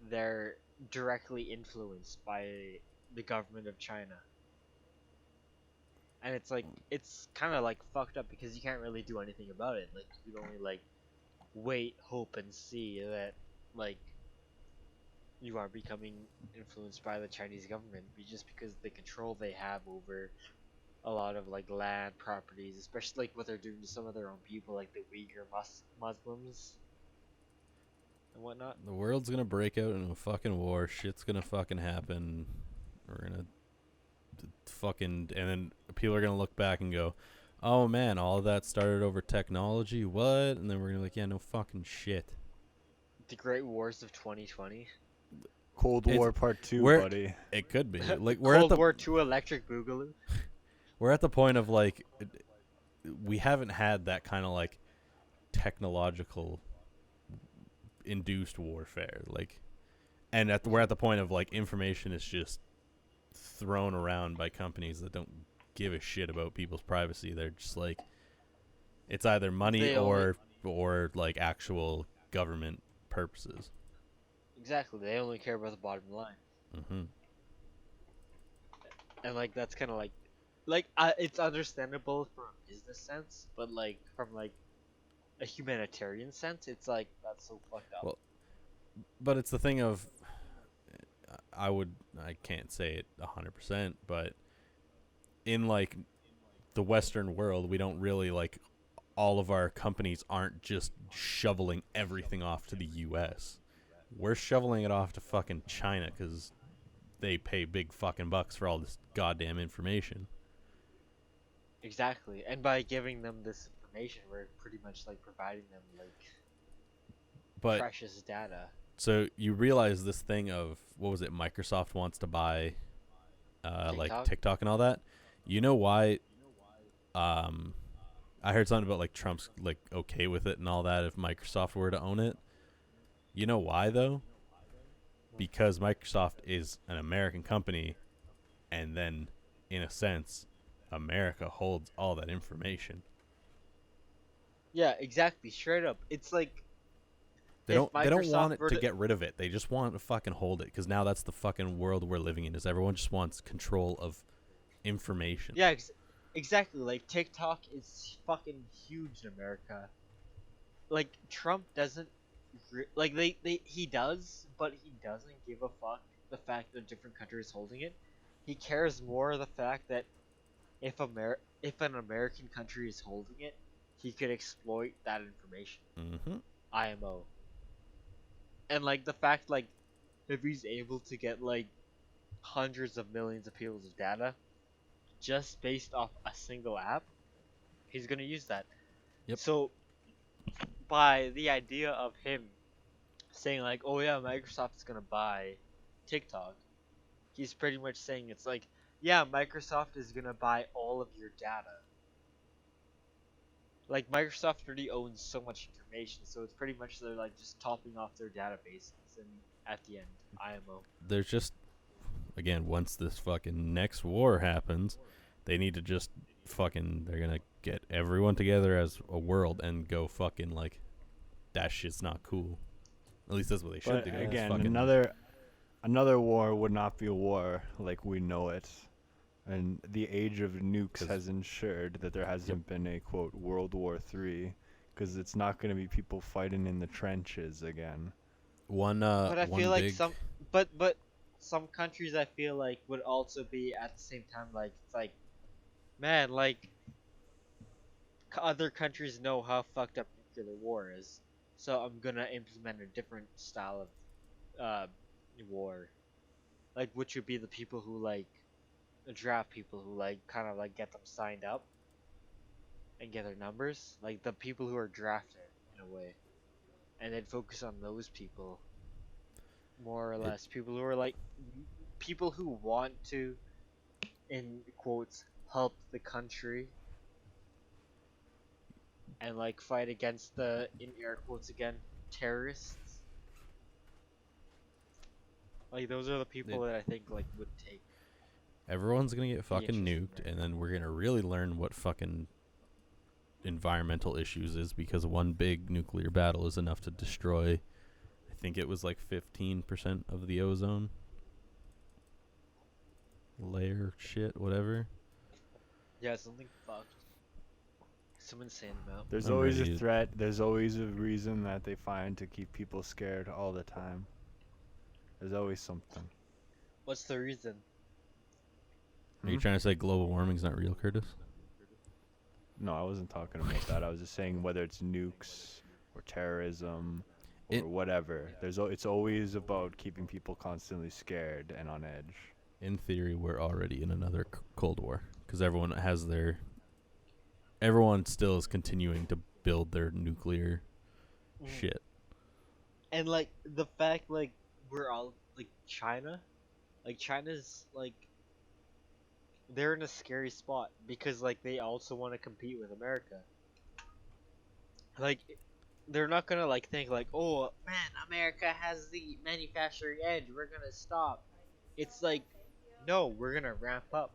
they're directly influenced by the government of China. And it's like it's kind of like fucked up because you can't really do anything about it. Like you can only like wait, hope, and see that like you are becoming influenced by the Chinese government, just because the control they have over a lot of like land properties, especially like what they're doing to some of their own people, like the Uyghur Muslims and whatnot. The world's gonna break out in a fucking war. Shit's gonna fucking happen. We're gonna fucking, and then people are gonna look back and go, "Oh man, all of that started over technology. What?" And then we're gonna be like, "Yeah, no fucking shit." The Great Wars of 2020, Cold It's War Part 2, we're buddy. it could be like Cold War II, Electric Boogaloo. we're at the point of like we haven't had that kind of like technological induced warfare, like, and we're at the point of like information is just thrown around by companies that don't give a shit about people's privacy. They're just like, it's either money They only or like actual government purposes. exactly they only care about the bottom line, Hmm. and like that's kind of like it's understandable from a business sense, but like from like a humanitarian sense, it's like that's so fucked up. Well, but it's the thing of I can't say it 100%, but in like the Western world, we don't really like all of our companies aren't just shoveling everything off to the U.S. We're shoveling it off to fucking China because they pay big fucking bucks for all this goddamn information. Exactly, and by giving them this information, we're pretty much like providing them like But precious data. so you realize this thing of what was it? Microsoft wants to buy, like TikTok. TikTok and all that. You know why? Um, I heard something about like Trump's like okay with it and all that if Microsoft were to own it. You know why though? Because Microsoft is an American company, and then in a sense, America holds all that information. Yeah, exactly. Straight up, it's like They if don't want Microsoft it were to to get rid of it. They just want to fucking hold it because now that's the fucking world we're living in. Is everyone just wants control of information? yeah, exactly. Like TikTok is fucking huge in America. Like Trump doesn't like they he does, but he doesn't give a fuck the fact that a different country is holding it. He cares more the fact that if an American country is holding it, he could exploit that information. Mm-hmm. IMO. And like the fact like if he's able to get like hundreds of millions of people's data just based off a single app, he's gonna use that. Yep. So by the idea of him saying like, "Oh yeah, Microsoft is gonna buy TikTok." He's pretty much saying it's like, "Yeah, Microsoft is gonna buy all of your data." Like Microsoft already owns so much information, so it's pretty much they're like just topping off their databases, and at the end, IMO. There's just, again, once this fucking next war happens, they need to just they're gonna get everyone together as a world and go fucking like, that shit's not cool. At least that's what they should But do. again, Fucking, another war would not be a war like we know it. And the age of nukes has ensured that there hasn't been a, quote, World War III, because it's not going to be people fighting in the trenches again. But I one feel like big, but some countries I feel like would also be at the same time like it's like, man, like other countries know how fucked up nuclear war is, so I'm gonna implement a different style of war, like which would be the people who like draft people who like kind of like get them signed up and get their numbers, like the people who are drafted in a way, and then focus on those people more or less. People who are like people who want to, in quotes, help the country and like fight against the, in air quotes again, terrorists. Like those are the people that I think like would take. everyone's gonna get fucking interesting, nuked, right? and then we're gonna really learn what fucking environmental issues is, because one big nuclear battle is enough to destroy, I think it was like 15% of the ozone layer, shit, whatever. Yeah, something fucked. Some insane amount. There's I'm always ready a to- threat. There's always a reason that they find to keep people scared all the time. There's always something. What's the reason? Are you Hmm? trying to say global warming's not real, Curtis? No, I wasn't talking about that. I was just saying whether it's nukes or terrorism or whatever. It's always about keeping people constantly scared and on edge. In theory, we're already in another Cold War, because everyone still is continuing to build their nuclear shit. And like the fact like we're all like China's like they're in a scary spot because like they also want to compete with America. Like they're not gonna like think like, oh man, America has the manufacturing edge, we're gonna stop. It's like, no, we're gonna ramp up.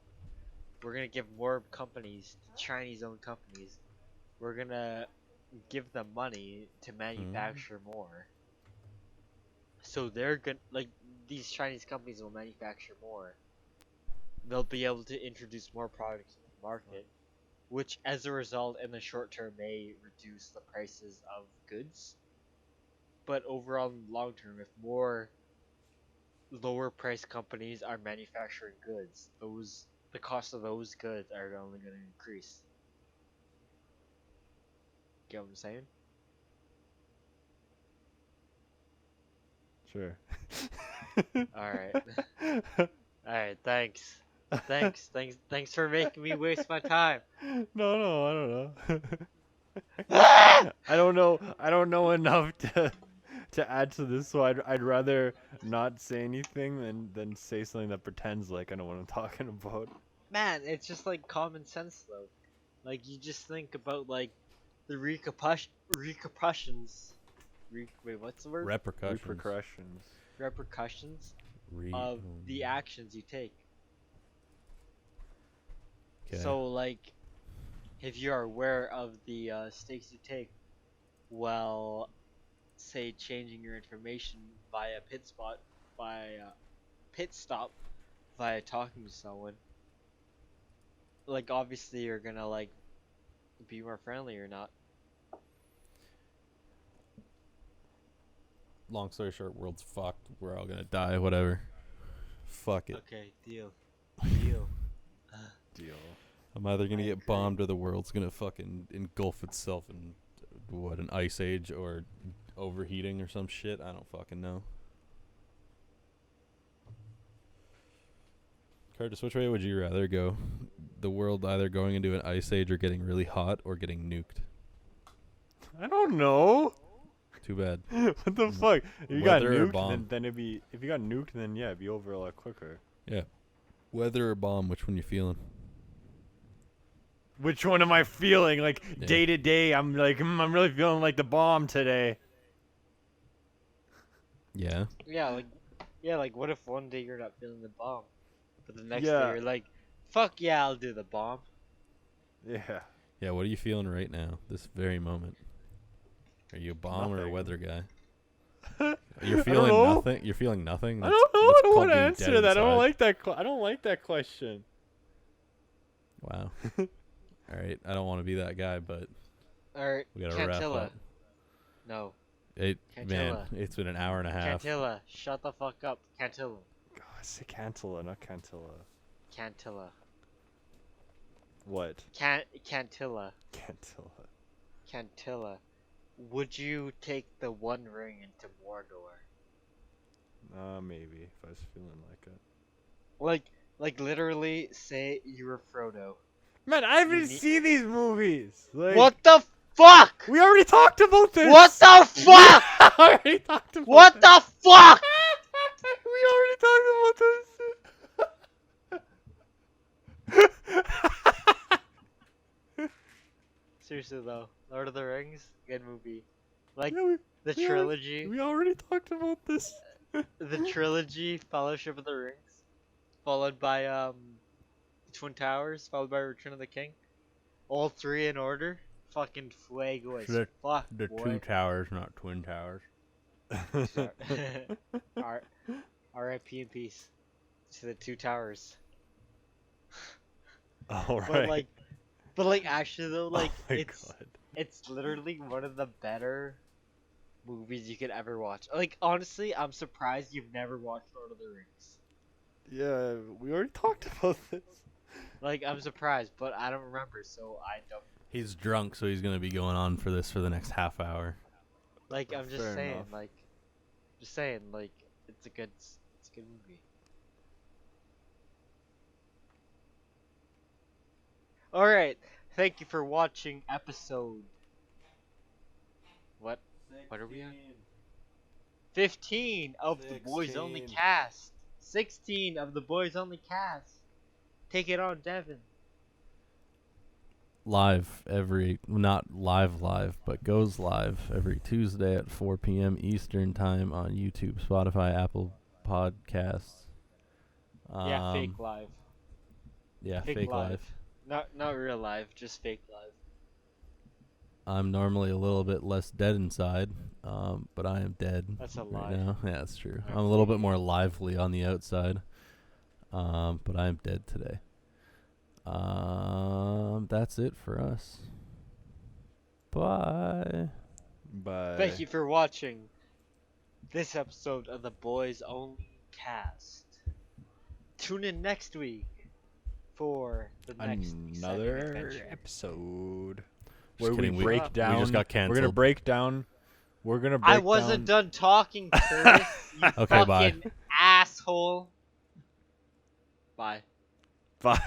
We're gonna give more companies, Chinese owned companies, we're gonna give them money to manufacture more. So they're gonna like these Chinese companies will manufacture more. They'll be able to introduce more products to the market, which as a result in the short term may reduce the prices of goods. But overall in the long term, if more lower price companies are manufacturing goods, the cost of those goods are only gonna increase. Get what I'm saying? Sure. Alright. Alright, thanks. Thanks for making me waste my time. No, I don't know. I don't know enough to add to this, so I'd rather not say anything than say something that pretends like I know what I'm talking about. Man, it's just like common sense though. Like you just think about like the repercussions. Wait, what's the word? Repercussions. Repercussions of the actions you take. 'Kay. So like, if you are aware of the stakes you take, while say changing your information via pit stop, via talking to someone, like obviously you're gonna like be more friendly or not. Long story short, world's fucked. We're all gonna die. Whatever. Fuck it. Okay, deal. Deal. Deal. I'm either gonna I get agree. bombed or the world's gonna fucking engulf itself in an ice age or overheating or some shit. I don't fucking know. Curtis, which way would you rather go? The world either going into an ice age or getting really hot or getting nuked? I don't know. Too bad. What the fuck? If you got Weather or nuked, bomb? then it'd be. If you got nuked, then yeah, it'd be over a lot quicker. Yeah. Weather or bomb? Which one you feeling? Which one am I feeling? Like Yeah. day to day, I'm like, I'm really feeling like the bomb today. Yeah. Yeah, like what if one day you're not feeling the bomb, but the next day Yeah. you're like, fuck yeah, I'll do the bomb. Yeah. Yeah. What are you feeling right now? This very moment. Are you a bomb or a Nothing. weather guy? I You're don't feeling know. nothing. You're feeling nothing. I That's- don't know. that's I don't called want to being answer dead that. I don't inside. like that. I don't like that question. Wow. All right. I don't want to be that guy, but Or we gotta wrap Cantilla. up. No, Man, Cantilla. it's been an hour and a half. Cantilla. Shut the fuck up, Cantilla. God, I say Cantilla, not Cantilla. Cantilla. What? Cantilla. Cantilla. Cantilla. Would you take the One Ring into Mordor? Maybe if I was feeling like it. Like literally, say you were Frodo. Man, I haven't need- seen these movies. Like, What the fuck? We already talked about this. What the fuck? We already talked about What this. the fuck? We already talked about this. Seriously though, Lord of the Rings, good movie. Like Yeah, the we trilogy, we already talked about this. the trilogy, Fellowship of the Rings, followed by Twin Towers, followed by Return of the King. All three in order. Fucking fuego as The- fuck, The boy. two towers, not twin towers. R.I.P. in peace to the two towers. All But right. like actually though, like Oh my God. it's literally one of the better movies you could ever watch. Like honestly, I'm surprised you've never watched Lord of the Rings. Yeah, we already talked about this. Like I'm surprised, but I don't remember, so I don't. He's drunk, so he's gonna be going on for this for the next half hour. Like I'm just Fair saying, enough. like, it's a good movie. All right, thank you for watching episode. What are we on? 15 of the Boys Only 16. cast. 16 of the Boys Only cast. Take it on, Devin. Live not live, but goes live every Tuesday at 4 p.m. Eastern time on YouTube, Spotify, Apple Podcasts. Yeah, fake live. Yeah, Fake fake live. Not real live, just fake live. I'm normally a little bit less dead inside, but I am dead That's a right lie. now. Yeah, that's true. Okay. I'm a little bit more lively on the outside, but I am dead today. That's it for us. Bye. Bye. Thank you for watching this episode of the Boys Only cast. Tune in next week for the next exciting Another adventure. episode Just where kidding, we we- break we down. just got We're gonna canceled. break down. We're gonna break I wasn't done talking, Curtis. You Okay, bye. fucking asshole. Bye. Bye.